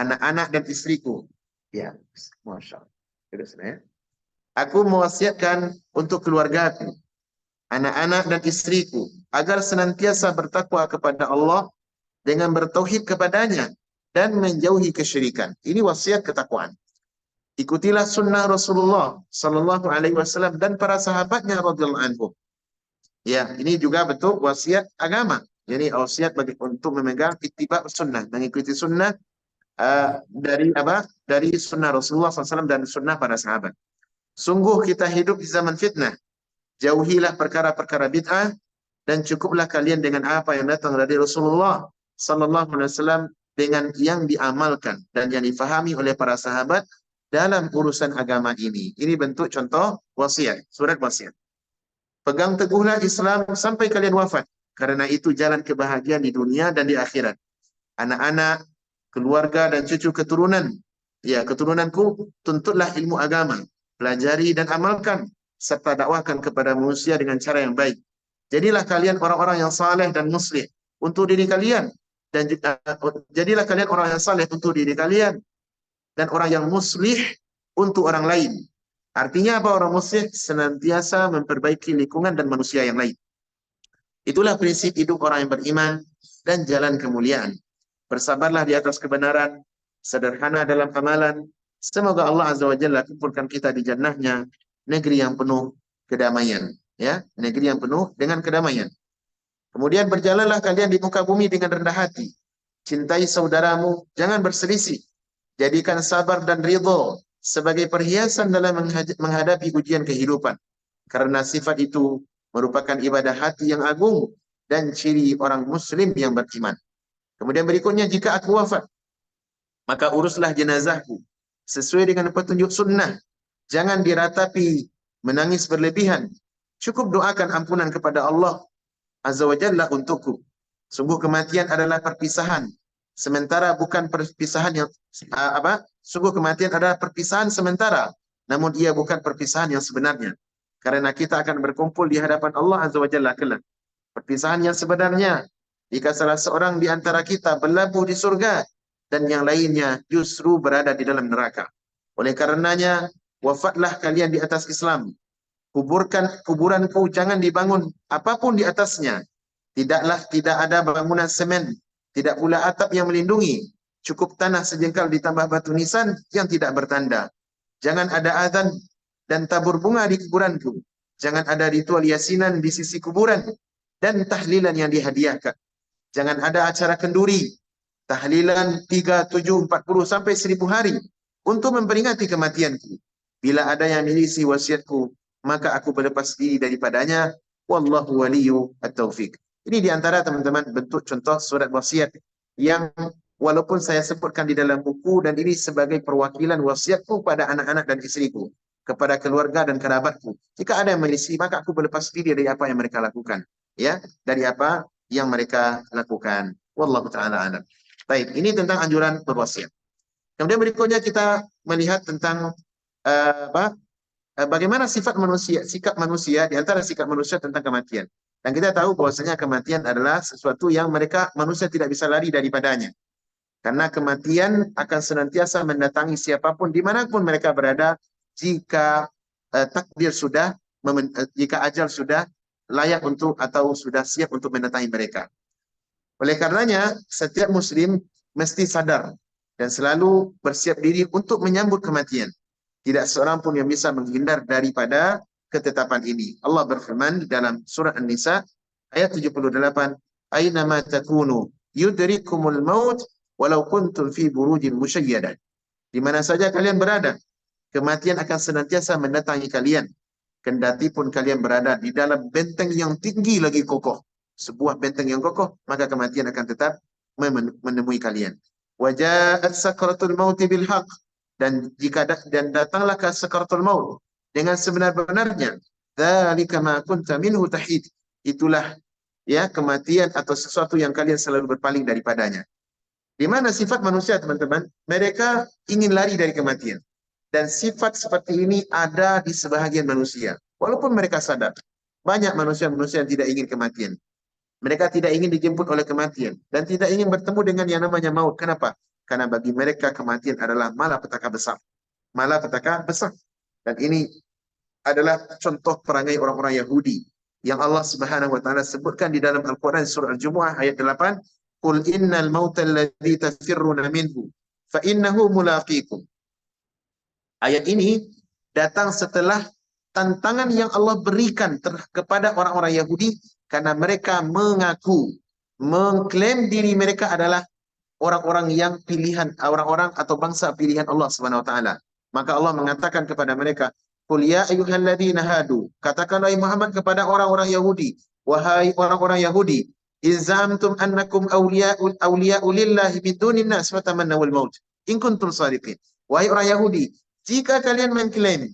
anak-anak dan istriku. Ya, Masya Allah. Terus ya. Aku mewasiatkan untuk keluargaku, anak-anak dan istriku, agar senantiasa bertakwa kepada Allah dengan bertauhid kepadanya dan menjauhi kesyirikan. Ini wasiat ketakwaan. Ikutilah sunnah Rasulullah Sallallahu Alaihi Wasallam dan para sahabatnya radhiyallahu anhum. Ya, ini juga bentuk wasiat agama. Jadi wasiat untuk memegang ittiba sunnah, mengikuti sunnah dari apa? Dari sunnah Rasulullah SAW dan sunnah para sahabat. Sungguh kita hidup di zaman fitnah. Jauhilah perkara-perkara bid'ah dan cukuplah kalian dengan apa yang datang dari Rasulullah Sallallahu Alaihi Wasallam dengan yang diamalkan dan yang difahami oleh para sahabat dalam urusan agama ini. Ini bentuk contoh wasiat, surat wasiat. Pegang teguhlah Islam sampai kalian wafat, karena itu jalan kebahagiaan di dunia dan di akhirat. Anak-anak, keluarga dan cucu keturunan, ya keturunanku, tuntutlah ilmu agama, pelajari dan amalkan, serta dakwahkan kepada manusia dengan cara yang baik. Jadilah kalian orang-orang yang saleh dan muslih untuk diri kalian, dan jadilah kalian orang yang saleh untuk diri kalian dan orang yang muslih untuk orang lain. Artinya apa orang muslih? Senantiasa memperbaiki lingkungan dan manusia yang lain. Itulah prinsip hidup orang yang beriman dan jalan kemuliaan. Bersabarlah di atas kebenaran, sederhana dalam amalan. Semoga Allah Azza wa Jalla kumpulkan kita di jannahnya, negeri yang penuh kedamaian, ya, negeri yang penuh dengan kedamaian. Kemudian berjalanlah kalian di muka bumi dengan rendah hati. Cintai saudaramu, jangan berselisih. Jadikan sabar dan ridho sebagai perhiasan dalam menghadapi ujian kehidupan. Karena sifat itu merupakan ibadah hati yang agung dan ciri orang muslim yang beriman. Kemudian berikutnya, jika aku wafat, maka uruslah jenazahku sesuai dengan petunjuk sunnah. Jangan diratapi menangis berlebihan. Cukup doakan ampunan kepada Allah Azza wa Jalla untukku. Sungguh kematian adalah perpisahan. Sementara bukan perpisahan yang Sungguh kematian adalah perpisahan sementara, namun ia bukan perpisahan yang sebenarnya. Karena kita akan berkumpul di hadapan Allah Azza wa Jalla kelak. Perpisahan yang sebenarnya jika salah seorang di antara kita berlabuh di surga dan yang lainnya justru berada di dalam neraka. Oleh karenanya, wafatlah kalian di atas Islam. Kuburanku jangan dibangun apapun di atasnya. Tidak ada bangunan semen, tidak pula atap yang melindungi. Cukup tanah sejengkal ditambah batu nisan yang tidak bertanda. Jangan ada azan dan tabur bunga di kuburanku. Jangan ada ritual yasinan di sisi kuburan dan tahlilan yang dihadiahkan. Jangan ada acara kenduri, tahlilan 3, 7, 40 sampai 1000 hari untuk memperingati kematianku. Bila ada yang milisi wasiatku, maka aku berlepas diri daripadanya. Wallahu waliyu at-taufiq. Ini diantara teman-teman bentuk contoh surat wasiat yang walaupun saya sebutkan di dalam buku, dan ini sebagai perwakilan wasiatku pada anak-anak dan istriku, kepada keluarga dan kerabatku. Jika ada yang milisi, maka aku berlepas diri dari apa yang mereka lakukan, ya, dari apa yang mereka lakukan. Wallahu taala a'lam. Baik, ini tentang anjuran berwasiat. Kemudian berikutnya kita melihat tentang bagaimana sikap manusia di antara sikap manusia tentang kematian. Dan kita tahu bahwasanya kematian adalah sesuatu yang manusia tidak bisa lari daripadanya. Karena kematian akan senantiasa mendatangi siapapun dimanapun mereka berada jika takdir sudah, jika ajal sudah layak untuk atau sudah siap untuk mendatangi mereka. Oleh karenanya, setiap muslim mesti sadar dan selalu bersiap diri untuk menyambut kematian. Tidak seorang pun yang bisa menghindar daripada ketetapan ini. Allah berfirman dalam surah An-Nisa ayat 78, "Aina ma takunu yudrikumul maut walau kuntum fi burujin musyayyadah." Di mana saja kalian berada, Kematian akan senantiasa mendatangi kalian, kendati pun kalian berada di dalam benteng yang tinggi lagi kokoh. Sebuah benteng yang kokoh, maka kematian akan tetap menemui kalian. Waja'at sakratul mauti bil haq, dan datanglah ke sakratul maut dengan sebenar-benarnya. Dzalika ma kunta minhu tahid. Itulah ya kematian atau sesuatu yang kalian selalu berpaling daripadanya. Di mana sifat manusia, teman-teman? Mereka ingin lari dari kematian. Dan sifat seperti ini ada di sebahagian manusia. Walaupun mereka sadar, banyak manusia-manusia yang tidak ingin kematian. Mereka tidak ingin dijemput oleh kematian. Dan tidak ingin bertemu dengan yang namanya maut. Kenapa? Karena bagi mereka kematian adalah malapetaka besar. Malapetaka besar. Dan ini adalah contoh perangai orang-orang Yahudi yang Allah Subhanahu wa taala sebutkan di dalam Al-Qur'an surah Al-Jumu'ah ayat 8, "Qul innal mauta alladzi tafirruna minhu fa innahu mulaqikum." Ayat ini datang setelah tantangan yang Allah berikan kepada orang-orang Yahudi karena mereka mengaku, mengklaim diri mereka adalah orang-orang yang pilihan, orang-orang atau bangsa pilihan Allah Subhanahu wa taala. Maka Allah mengatakan kepada mereka, "Qul ya ayyuhalladzina hadu." Katakanlah Muhammad kepada orang-orang Yahudi, wahai orang-orang Yahudi, "Izamtum annakum awliya'u lillahi bidunin nas fatamannawul maut in kuntum shadiqin." Wahai orang Yahudi, jika kalian mengklaim,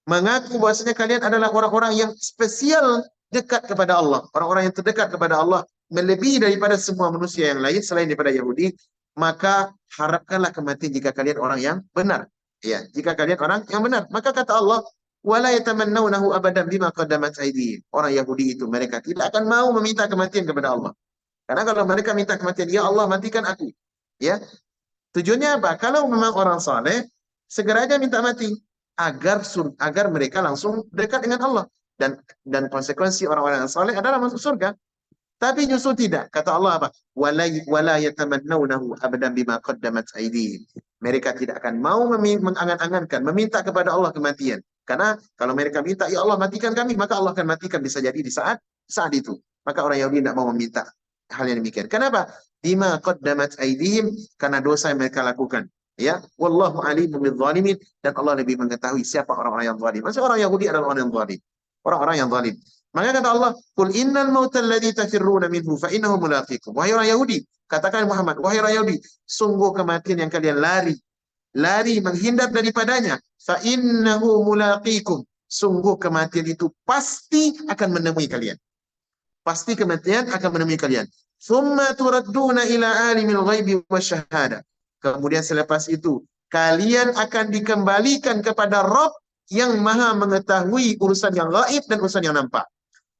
mengaku bahwasanya kalian adalah orang-orang yang spesial dekat kepada Allah, orang-orang yang terdekat kepada Allah, melebihi daripada semua manusia yang lain selain daripada Yahudi, maka harapkanlah kematian jika kalian orang yang benar. Ya, jika kalian orang yang benar. Maka kata Allah, wala yatamannawnahu abadan bima qaddamat aydihim. Orang Yahudi itu mereka tidak akan mau meminta kematian kepada Allah. Karena kalau mereka minta kematian, ya Allah matikan aku. Ya. Tujuannya apa? Kalau memang orang saleh, segera aja minta mati agar mereka langsung dekat dengan Allah. Dan konsekuensi orang-orang yang saleh adalah masuk surga. Tapi justru tidak. Kata Allah apa? Wala yatamannawnahu abadan bima qaddamat aydihim. Mereka tidak akan mau mengangan-angankan, meminta kepada Allah kematian. Karena kalau mereka minta, ya Allah matikan kami, maka Allah akan matikan bisa jadi di saat itu. Maka orang Yahudi tidak mau meminta hal yang demikian. Kenapa? Bima qaddamat aydihim, karena dosa yang mereka lakukan. Ya, wallahu alimun bidzalimin, dan Allah lebih mengetahui siapa orang-orang yang zalim. Maksudnya orang Yahudi adalah orang yang zalim. Orang-orang yang zalim. Maka kata Allah, "Qul innal mautal ladzi tafirruna minhu fa innahu mulaqikum." Wahai orang Yahudi, katakan Muhammad, wahai orang Yahudi, sungguh kematian yang kalian lari menghindar daripadanya, fa innahu mulaqikum. Sungguh kematian itu pasti akan menemui kalian. Pasti kematian akan menemui kalian. Tsumma turadduna ila alimil ghaibi wasyahada. Kemudian selepas itu, kalian akan dikembalikan kepada Rabb yang maha mengetahui urusan yang gaib dan urusan yang nampak.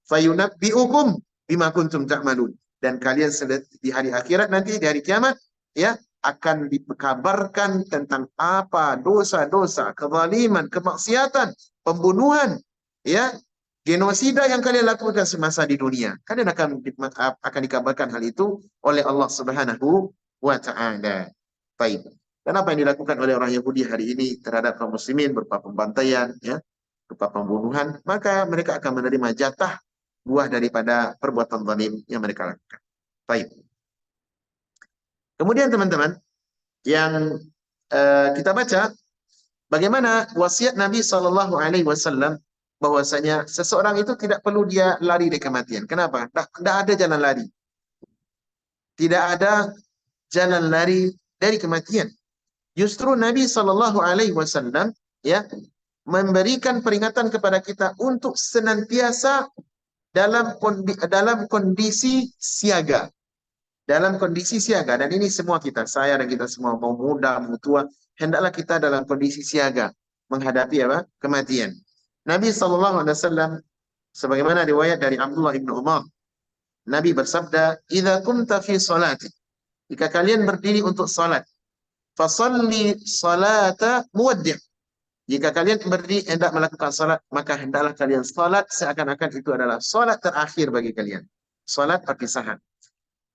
Fayunabbi'ukum bima kuntum ta'malun. Dan kalian di hari akhirat nanti, di hari kiamat, ya, akan dikabarkan tentang apa dosa-dosa, kezaliman, kemaksiatan, pembunuhan, ya, genosida yang kalian lakukan semasa di dunia. Kalian akan dikabarkan hal itu oleh Allah Subhanahu wa taala. Baik. Dan apa yang dilakukan oleh orang Yahudi hari ini terhadap kaum muslimin berupa pembantaian, ya, berupa pembunuhan, maka mereka akan menerima jatah buah daripada perbuatan zalim yang mereka lakukan. Baik. Kemudian teman-teman, yang kita baca bagaimana wasiat Nabi Shallallahu Alaihi Wasallam bahwasanya seseorang itu tidak perlu dia lari dari kematian. Kenapa? Tidak ada jalan lari. Tidak ada jalan lari dari kematian. Justru Nabi Shallallahu Alaihi Wasallam ya memberikan peringatan kepada kita untuk senantiasa dalam kondisi siaga. Dalam kondisi siaga, dan ini semua kita, saya dan kita semua, mau muda, mau tua, hendaklah kita dalam kondisi siaga menghadapi apa? Kematian. Nabi SAW, sebagaimana riwayat dari Abdullah ibn Umar, Nabi bersabda, "Idza kunta fi salati," jika kalian berdiri untuk salat, fasalli salata muwaddi'. Jika kalian berdiri hendak melakukan salat, maka hendaklah kalian salat seakan-akan itu adalah salat terakhir bagi kalian. Salat perpisahan.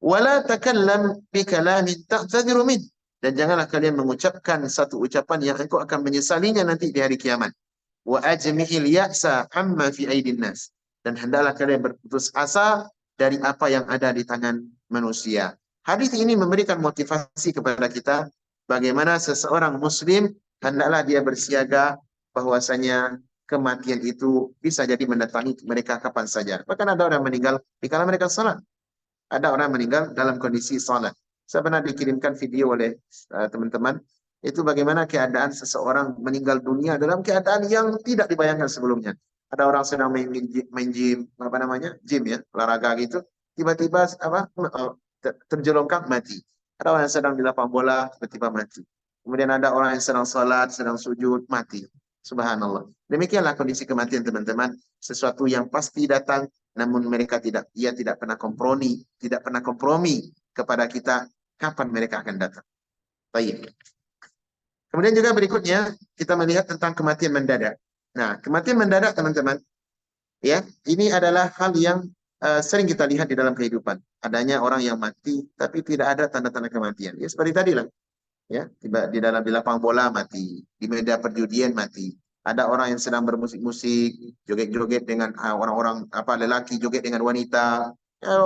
Wala takallam bi kalamin ta'tadiru min. Dan janganlah kalian mengucapkan satu ucapan yang engkau akan menyesalinya nanti di hari kiamat. Wa ajmi'il ya'sa amma fi aidin nas. Dan hendaklah kalian berputus asa dari apa yang ada di tangan manusia. Hadis ini memberikan motivasi kepada kita bagaimana seseorang muslim hendaklah dia bersiaga bahwasanya kematian itu bisa jadi mendatangi mereka kapan saja. Bahkan ada orang meninggal di kala mereka salat. Ada orang meninggal dalam kondisi salat. Saya pernah dikirimkan video oleh teman-teman, itu bagaimana keadaan seseorang meninggal dunia dalam keadaan yang tidak dibayangkan sebelumnya. Ada orang sedang main gym, apa namanya? Gym ya, olahraga gitu. Tiba-tiba terjelongkang mati. Ada orang yang sedang di lapang bola, tiba-tiba mati. Kemudian ada orang yang sedang salat, sedang sujud, mati. Subhanallah. Demikianlah kondisi kematian teman-teman, sesuatu yang pasti datang, namun ia tidak pernah kompromi kepada kita kapan mereka akan datang. Baik. Kemudian juga berikutnya kita melihat tentang kematian mendadak. Nah, kematian mendadak teman-teman, ya, ini adalah hal yang sering kita lihat di dalam kehidupan. Adanya orang yang mati tapi tidak ada tanda-tanda kematian. Ya seperti tadi lah. Ya, tiba di lapang bola mati, di media perjudian mati. Ada orang yang sedang bermusik-musik, joget-joget dengan orang-orang lelaki joget dengan wanita. Ya,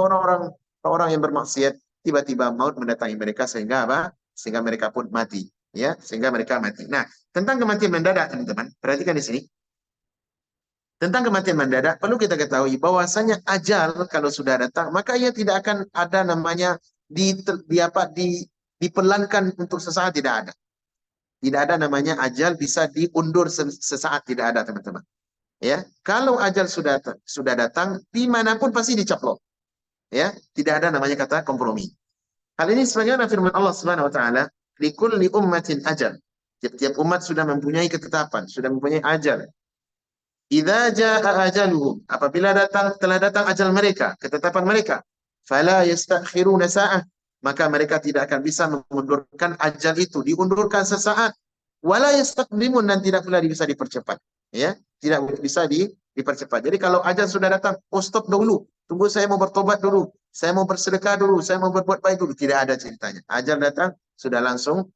orang yang bermaksiat, tiba-tiba maut mendatangi mereka sehingga apa? Sehingga mereka pun mati. Ya, sehingga mereka mati. Nah, tentang kematian mendadak teman-teman, perhatikan di sini. Tentang kematian mendadak perlu kita ketahui bahwasanya ajal kalau sudah datang maka ia tidak akan ada namanya dipelankan untuk sesaat, tidak ada. Tidak ada namanya ajal bisa diundur sesaat, tidak ada teman-teman. Ya, kalau ajal sudah datang dimanapun pasti dicaplok. Ya, tidak ada namanya kata kompromi. Hal ini sebagaimana firman Allah Subhanahu Wa Taala, likulli ummatin ajal. Tiap-tiap umat sudah mempunyai ketetapan, sudah mempunyai ajal. Idza jaa ajaluhum, apabila telah datang ajal mereka, ketetapan mereka, fala yastakhiruna sa'ah, maka mereka tidak akan bisa mengundurkan ajal itu, diundurkan sesaat. Wala yastaqdimun, dan tidak pula bisa dipercepat. Ya, tidak bisa dipercepat. Jadi kalau ajal sudah datang, oh stop dulu, tunggu saya mau bertobat dulu, saya mau bersedekah dulu, saya mau berbuat baik dulu, tidak ada ceritanya. Ajal datang sudah langsung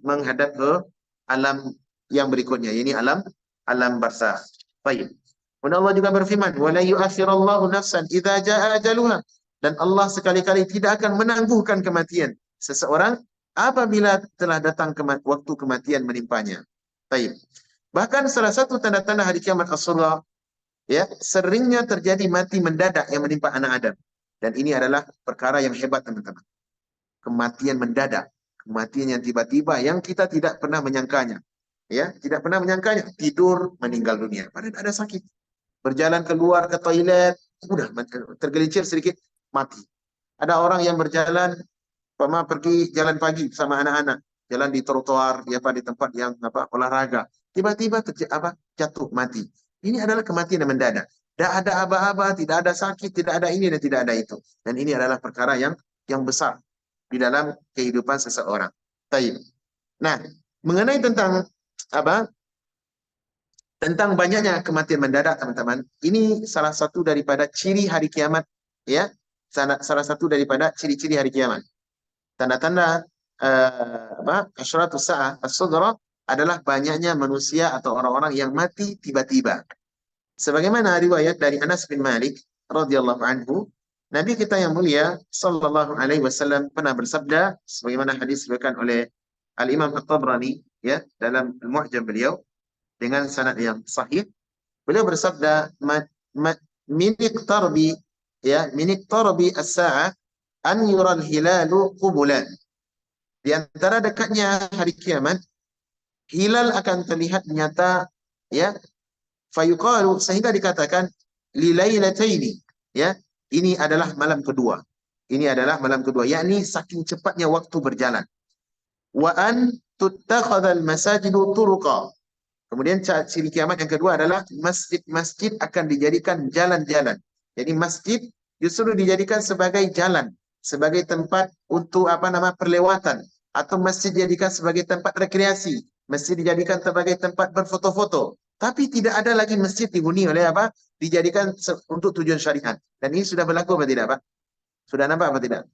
menghadap ke alam yang berikutnya, ini alam barzakh. Baik. Dan Allah juga berfirman, "Wala yu'akhirallahu nafsan idza jaa ajaluha." Dan Allah sekali-kali tidak akan menangguhkan kematian seseorang apabila telah datang waktu kematian menimpanya. Baik. Bahkan salah satu tanda-tanda hari kiamat as-sughra, ya, seringnya terjadi mati mendadak yang menimpa anak Adam. Dan ini adalah perkara yang hebat teman-teman. Kematian mendadak, kematian yang tiba-tiba yang kita tidak pernah menyangkanya. Ya, tidak pernah menyangkanya, tidur meninggal dunia padahal ada sakit, berjalan keluar ke toilet udah tergelincir sedikit mati. Ada orang yang berjalan pergi jalan pagi sama anak-anak, jalan di trotoar di tempat yang olahraga, tiba-tiba jatuh mati. Ini adalah kematian yang mendadak, tidak ada aba-aba, tidak ada sakit, tidak ada ini dan tidak ada itu, dan ini adalah perkara yang besar di dalam kehidupan seseorang. Baik. Nah, mengenai tentang tentang banyaknya kematian mendadak teman-teman, ini salah satu daripada ciri hari kiamat, ya, salah satu daripada ciri-ciri hari kiamat. Tanda-tanda asyratus sa'ah as-sughra adalah banyaknya manusia atau orang-orang yang mati tiba-tiba. Sebagaimana riwayat dari Anas bin Malik radhiyallahu anhu, Nabi kita yang mulia sallallahu alaihi wasallam pernah bersabda, sebagaimana hadis diriwayatkan oleh Al-Imam At-Tabrani, ya, dalam Al-Mu'jam beliau dengan sanad yang sahih. Beliau bersabda, minik tarbi as-sa'ah an yural hilalu qubulan. Di antara dekatnya hari kiamat, hilal akan terlihat nyata, ya, fayuqalu, sehingga dikatakan lilailataini, ya, ini adalah malam kedua. Ini adalah malam kedua, yakni saking cepatnya waktu berjalan. Wa an tuttakhadhal masajidu turuqa. Kemudian ciri kiamat yang kedua adalah masjid-masjid akan dijadikan jalan-jalan. Jadi masjid justru dijadikan sebagai jalan, sebagai tempat untuk perlewatan, atau masjid dijadikan sebagai tempat rekreasi, masjid dijadikan sebagai tempat berfoto-foto. Tapi tidak ada lagi masjid dihuni oleh dijadikan untuk tujuan syariat. Dan ini sudah berlaku apa tidak, Pak? Sudah nampak apa tidak?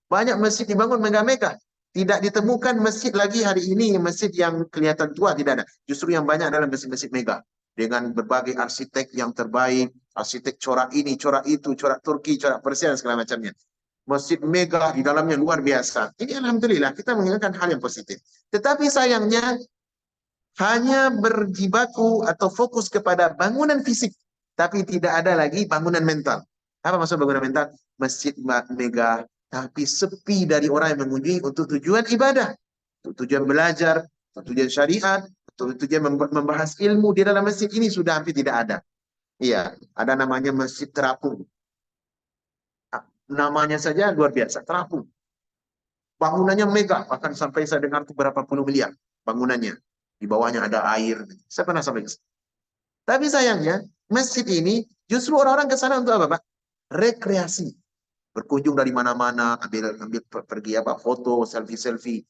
Banyak masjid dibangun megah-megah. Tidak ditemukan masjid lagi hari ini, masjid yang kelihatan tua, tidak ada. Justru yang banyak adalah masjid-masjid megah, dengan berbagai arsitek yang terbaik, arsitek corak ini, corak itu, corak Turki, corak Persia, dan segala macamnya. Masjid megah, di dalamnya luar biasa. Ini alhamdulillah, kita mengingatkan hal yang positif. Tetapi sayangnya, hanya berjibaku atau fokus kepada bangunan fisik, tapi tidak ada lagi bangunan mental. Apa maksud bangunan mental? Masjid megah, tapi sepi dari orang yang mengunjungi untuk tujuan ibadah, untuk tujuan belajar, untuk tujuan syariat, untuk tujuan membahas ilmu di dalam masjid ini sudah hampir tidak ada. Iya, ada namanya Masjid Terapung. Namanya saja luar biasa, terapung. Bangunannya megah, bahkan sampai saya dengar itu berapa puluh miliar bangunannya. Di bawahnya ada air. Saya pernah sampai ke sana. Tapi sayangnya, masjid ini justru orang-orang ke sana untuk apa, Pak? Rekreasi. Berkunjung dari mana-mana, ambil pergi apa foto, selfie-selfie.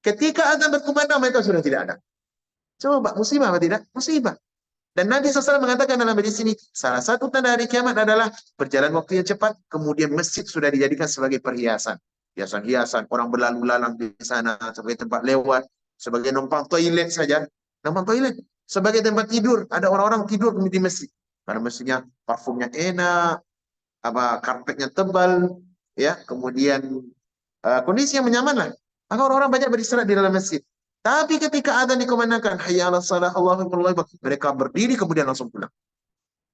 Ketika azan berkumandang, mereka sudah tidak ada. Coba, musibah apa tidak? Musibah. Dan Nabi SAW mengatakan dalam hadis ini, salah satu tanda hari kiamat adalah berjalan waktu yang cepat, kemudian masjid sudah dijadikan sebagai perhiasan. Hiasan-hiasan, orang berlalu lalang di sana, sebagai tempat lewat, sebagai numpang toilet saja. Numpang toilet, sebagai tempat tidur. Ada orang-orang tidur di masjid. Karena masjidnya parfumnya enak, apa karpetnya tebal, ya, kemudian kondisi yang menyaman lah. Maka orang-orang banyak beristirahat di dalam masjid. Tapi ketika adzan dikumandangkan, hayya 'alas shalah, Allahu akbar, mereka berdiri kemudian langsung pulang.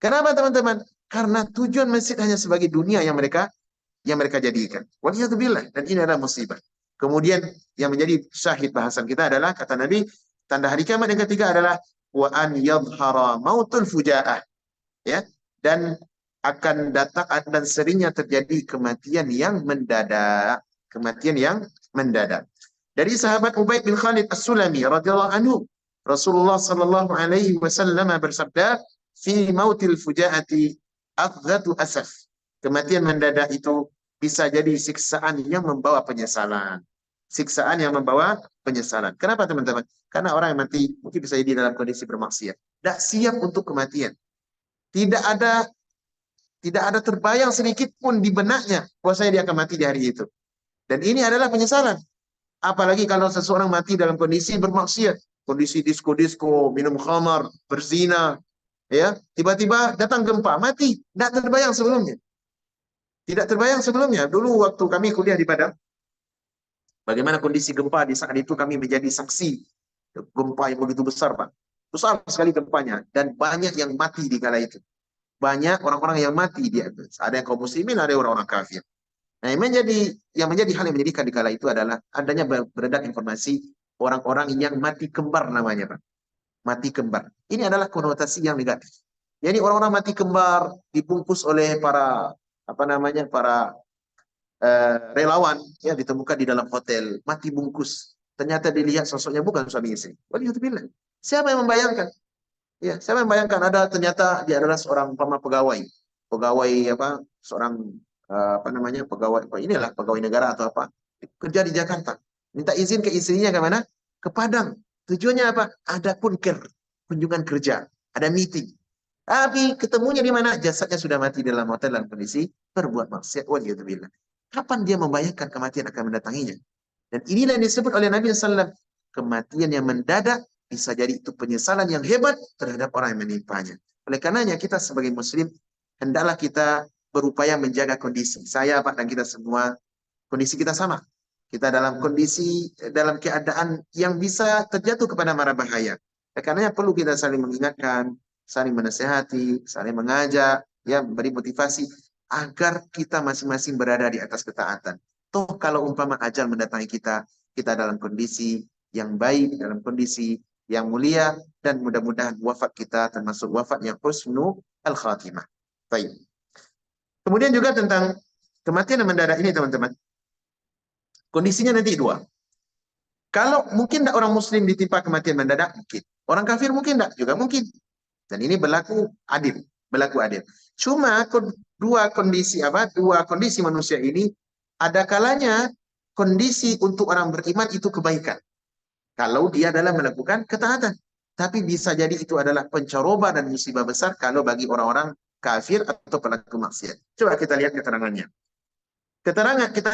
Kenapa teman-teman? Karena tujuan masjid hanya sebagai dunia yang mereka jadikan. Waliyadzubillah, dan ini adalah musibah. Kemudian yang menjadi syahid bahasan kita adalah kata Nabi, tanda hari kiamat yang ketiga adalah wa an yadhhara mautul fujaah. Ya, dan akan datang dan seringnya terjadi kematian yang mendadak, kematian yang mendadak. Dari sahabat Ubaid bin Khalid As-Sulami radhiyallahu anhu, Rasulullah sallallahu alaihi wasallam bersabda, "Fi mautil fujaati akhdhatu asaf." Kematian mendadak itu bisa jadi siksaan yang membawa penyesalan. Siksaan yang membawa penyesalan. Kenapa teman-teman? Karena orang yang mati mungkin bisa jadi dalam kondisi bermaksiat. Tidak siap untuk kematian. Tidak ada terbayang sedikit pun di benaknya bahwasanya dia akan mati di hari itu. Dan ini adalah penyesalan. Apalagi kalau seseorang mati dalam kondisi bermaksiat, kondisi disko-disko, minum khamar, berzina, ya, tiba-tiba datang gempa, mati, tidak terbayang sebelumnya. Tidak terbayang sebelumnya. Dulu waktu kami kuliah di Padang, bagaimana kondisi gempa di saat itu kami menjadi saksi. Gempa yang begitu besar, Pak. Besar sekali gempanya, dan banyak yang mati di kala itu. Banyak orang-orang yang mati di atas. Ada yang kaum muslimin, ada orang-orang kafir. Nah, yang menjadi hal yang menyedihkan di kala itu adalah adanya beredar informasi orang-orang yang mati kembar namanya, Pak. Mati kembar. Ini adalah konotasi yang negatif. Jadi orang-orang mati kembar dibungkus oleh para para relawan, ya, ditemukan di dalam hotel, mati bungkus. Ternyata dilihat sosoknya bukan suami istri. Waliyadzubillah. Siapa yang membayangkan? Ya, saya membayangkan ternyata dia adalah seorang pegawai, seorang pegawai negara atau apa, kerja di Jakarta, minta izin ke istrinya ke mana? Ke Padang. Tujuannya apa? Ada kunjungan kerja, ada meeting. Tapi ketemunya di mana? Jasadnya sudah mati dalam hotel dalam kondisi berbuat maksiat. Waliyadzubillah. Kapan dia membayangkan kematian akan mendatanginya? Dan inilah yang disebut oleh Nabi SAW, kematian yang mendadak bisa jadi itu penyesalan yang hebat terhadap orang yang menimpanya. Oleh karenanya kita sebagai muslim hendaklah kita berupaya menjaga kondisi. Saya, Pak, dan kita semua, kondisi kita sama. Kita dalam keadaan yang bisa terjatuh kepada mara bahaya. Oleh karenanya perlu kita saling mengingatkan, saling menasehati, saling mengajak, ya, memberi motivasi agar kita masing-masing berada di atas ketaatan. Toh kalau umpama ajal mendatangi kita, kita dalam kondisi yang baik, dalam kondisi yang mulia, dan mudah-mudahan wafat kita termasuk wafat yang husnu al-khatimah. Baik. Kemudian juga tentang kematian yang mendadak ini, teman-teman. Kondisinya nanti dua. Kalau mungkin tidak orang muslim ditimpa kematian mendadak, mungkin. Orang kafir mungkin tidak, juga mungkin. Dan ini berlaku adil. Cuma dua kondisi manusia ini, ada kalanya kondisi untuk orang beriman itu kebaikan. Kalau dia adalah melakukan ketaatan. Tapi bisa jadi itu adalah pencaroba dan musibah besar kalau bagi orang-orang kafir atau pelaku maksiat. Coba kita lihat keterangannya. Kita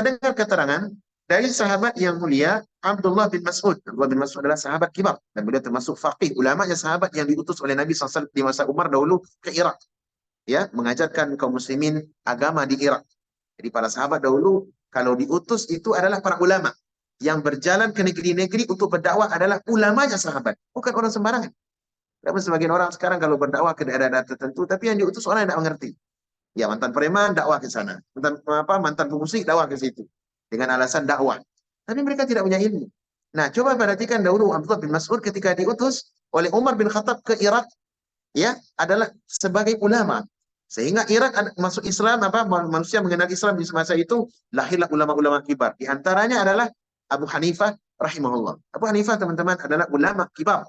dengar keterangan dari sahabat yang mulia Abdullah bin Mas'ud. Abdullah bin Mas'ud adalah sahabat kibar dan beliau termasuk faqih, ulamanya sahabat yang diutus oleh Nabi SAW di masa Umar dahulu ke Irak. Ya, mengajarkan kaum muslimin agama di Irak. Jadi para sahabat dahulu kalau diutus itu adalah para ulama. yang berjalan ke negeri-negeri untuk berdakwah adalah ulamanya sahabat, bukan orang sembarangan. Karena sebagian orang sekarang kalau berdakwah ke daerah-daerah tertentu, tapi yang diutus orang yang tidak mengerti. Ya mantan preman dakwah ke sana, mantan pemusik dakwah ke situ dengan alasan dakwah. Tapi mereka tidak punya ilmu. Nah, coba perhatikan dahulu Abdullah bin Mas'ud ketika diutus oleh Umar bin Khattab ke Irak, ya adalah sebagai ulama. Sehingga Irak masuk Islam, manusia mengenal Islam di masa itu, lahirlah ulama-ulama kibar. Di antaranya adalah Abu Hanifah rahimahullah. Abu Hanifah teman-teman adalah ulama kibar,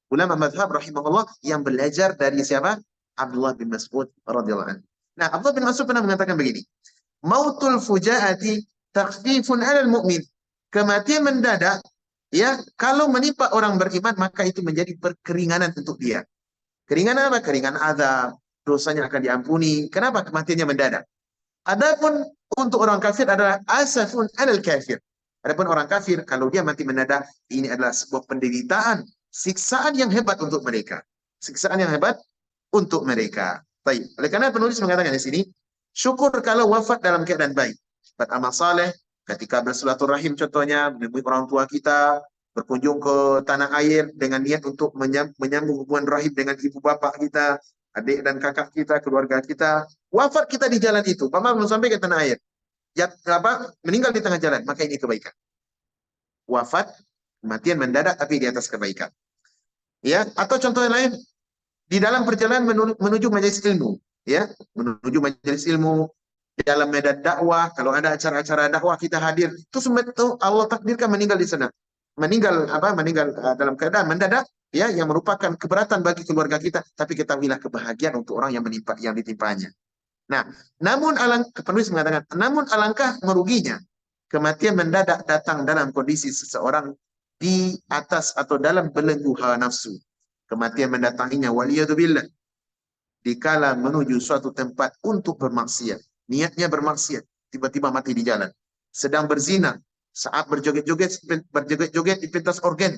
ulama mazhab rahimahullah yang belajar dari siapa? Abdullah bin Mas'ud radhiyallahu anhu. Nah, Abdullah bin Mas'ud pernah mengatakan begini, mautul fujaati takhfifun 'alal mu'min. Kematian mendadak, ya, kalau menimpa orang beriman maka itu menjadi perkeringanan untuk dia. Keringanan apa? Keringanan azab, dosanya akan diampuni. Kenapa? Kematiannya mendadak. Adapun untuk orang kafir adalah asafun 'alal kafir. Adapun orang kafir kalau dia mati mendadak, ini adalah sebuah penderitaan, siksaan yang hebat untuk mereka. Siksaan yang hebat untuk mereka. Baik. Oleh karena penulis mengatakan di sini, syukur kalau wafat dalam keadaan baik. Buat amal saleh, ketika bersilaturahim contohnya, menemui orang tua kita, berkunjung ke tanah air dengan niat untuk menyambung hubungan rahim dengan ibu bapak kita, adik dan kakak kita, keluarga kita. Wafat kita di jalan itu, paman belum sampai ke tanah air. Meninggal di tengah jalan, maka ini kebaikan. Wafat, kematian mendadak tapi di atas kebaikan. Ya, atau contoh yang lain, di dalam perjalanan menuju majelis ilmu, ya, menuju majelis ilmu, di dalam medan dakwah, kalau ada acara-acara dakwah kita hadir, itu Allah takdirkan meninggal di sana. Meninggal dalam keadaan mendadak, ya, yang merupakan keberatan bagi keluarga kita, tapi ketahuilah kebahagiaan untuk orang yang ditimpanya. Nah, namun penulis mengatakan, namun alangkah meruginya kematian mendadak datang dalam kondisi seseorang di atas atau dalam belenggu hawa nafsu. Kematian mendatanginya waliyadzubillah dikala menuju suatu tempat untuk bermaksiat. Niatnya bermaksiat, tiba-tiba mati di jalan. Sedang berzina, saat berjoget-joget di pentas organ,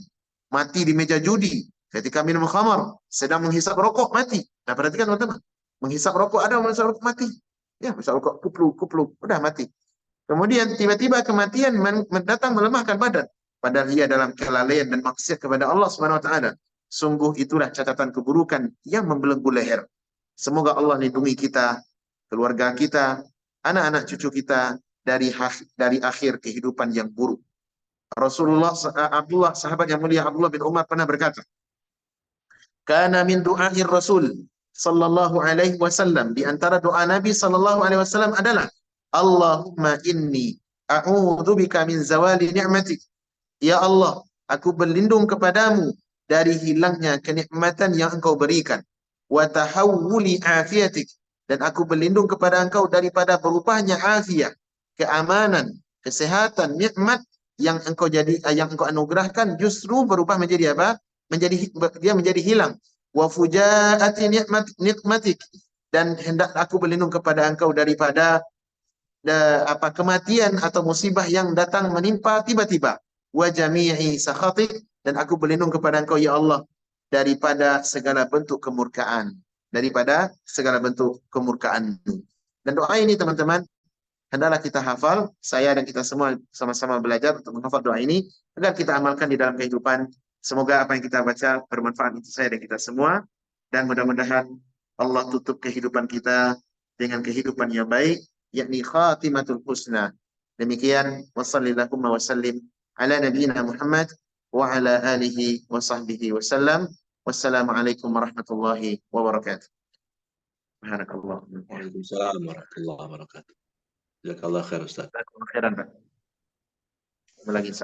mati di meja judi, ketika minum khamar, sedang menghisap rokok, mati. Nah, perhatikan teman-teman. Menghisap rokok, ada menghisap rokok, mati. Ya, menghisap rokok, kuplu, udah mati. Kemudian tiba-tiba kematian datang melemahkan badan. Padahal ia dalam kelalaian dan maksiat kepada Allah Subhanahu wa taala. Sungguh itulah catatan keburukan yang membelenggu leher. Semoga Allah lindungi kita, keluarga kita, anak-anak cucu kita dari akhir kehidupan yang buruk. Sahabat yang mulia Abdullah bin Umar pernah berkata, "Kana min du'air Rasul sallallahu alaihi wasallam, di antara doa Nabi sallallahu alaihi wasallam adalah Allahumma inni a'udzubika min zawali ni'matik." Ya Allah, aku berlindung kepadamu dari hilangnya kenikmatan yang Engau berikan. Wa tahawuli afiatik, dan aku berlindung kepada Engkau daripada berubahnya afiat, keamanan, kesehatan, nikmat yang Engkau anugerahkan justru berubah menjadi apa? Menjadi hilang. Wa fujaati nikmatik, dan hendak aku berlindung kepada Engkau daripada kematian atau musibah yang datang menimpa tiba-tiba. Wa jami'i sakhatik, dan aku berlindung kepada Engkau ya Allah daripada segala bentuk kemurkaan, Dan doa ini teman-teman hendaklah kita hafal, saya dan kita semua sama-sama belajar untuk menghafal doa ini agar kita amalkan di dalam kehidupan. Semoga apa yang kita baca bermanfaat untuk saya dan kita semua, dan mudah-mudahan Allah tutup kehidupan kita dengan kehidupan yang baik, yakni khatimatul husna. Demikian, wassalamualaikum wasallim ala nabiyina Muhammad wa ala alihi wa sahbihi wasallam. Wassalamualaikum warahmatullahi wabarakatuh. Subhanakallah. Waalaikumsalam warahmatullahi wabarakatuh. Jazakallah khair Ustaz. Khairan, Pak. Lagi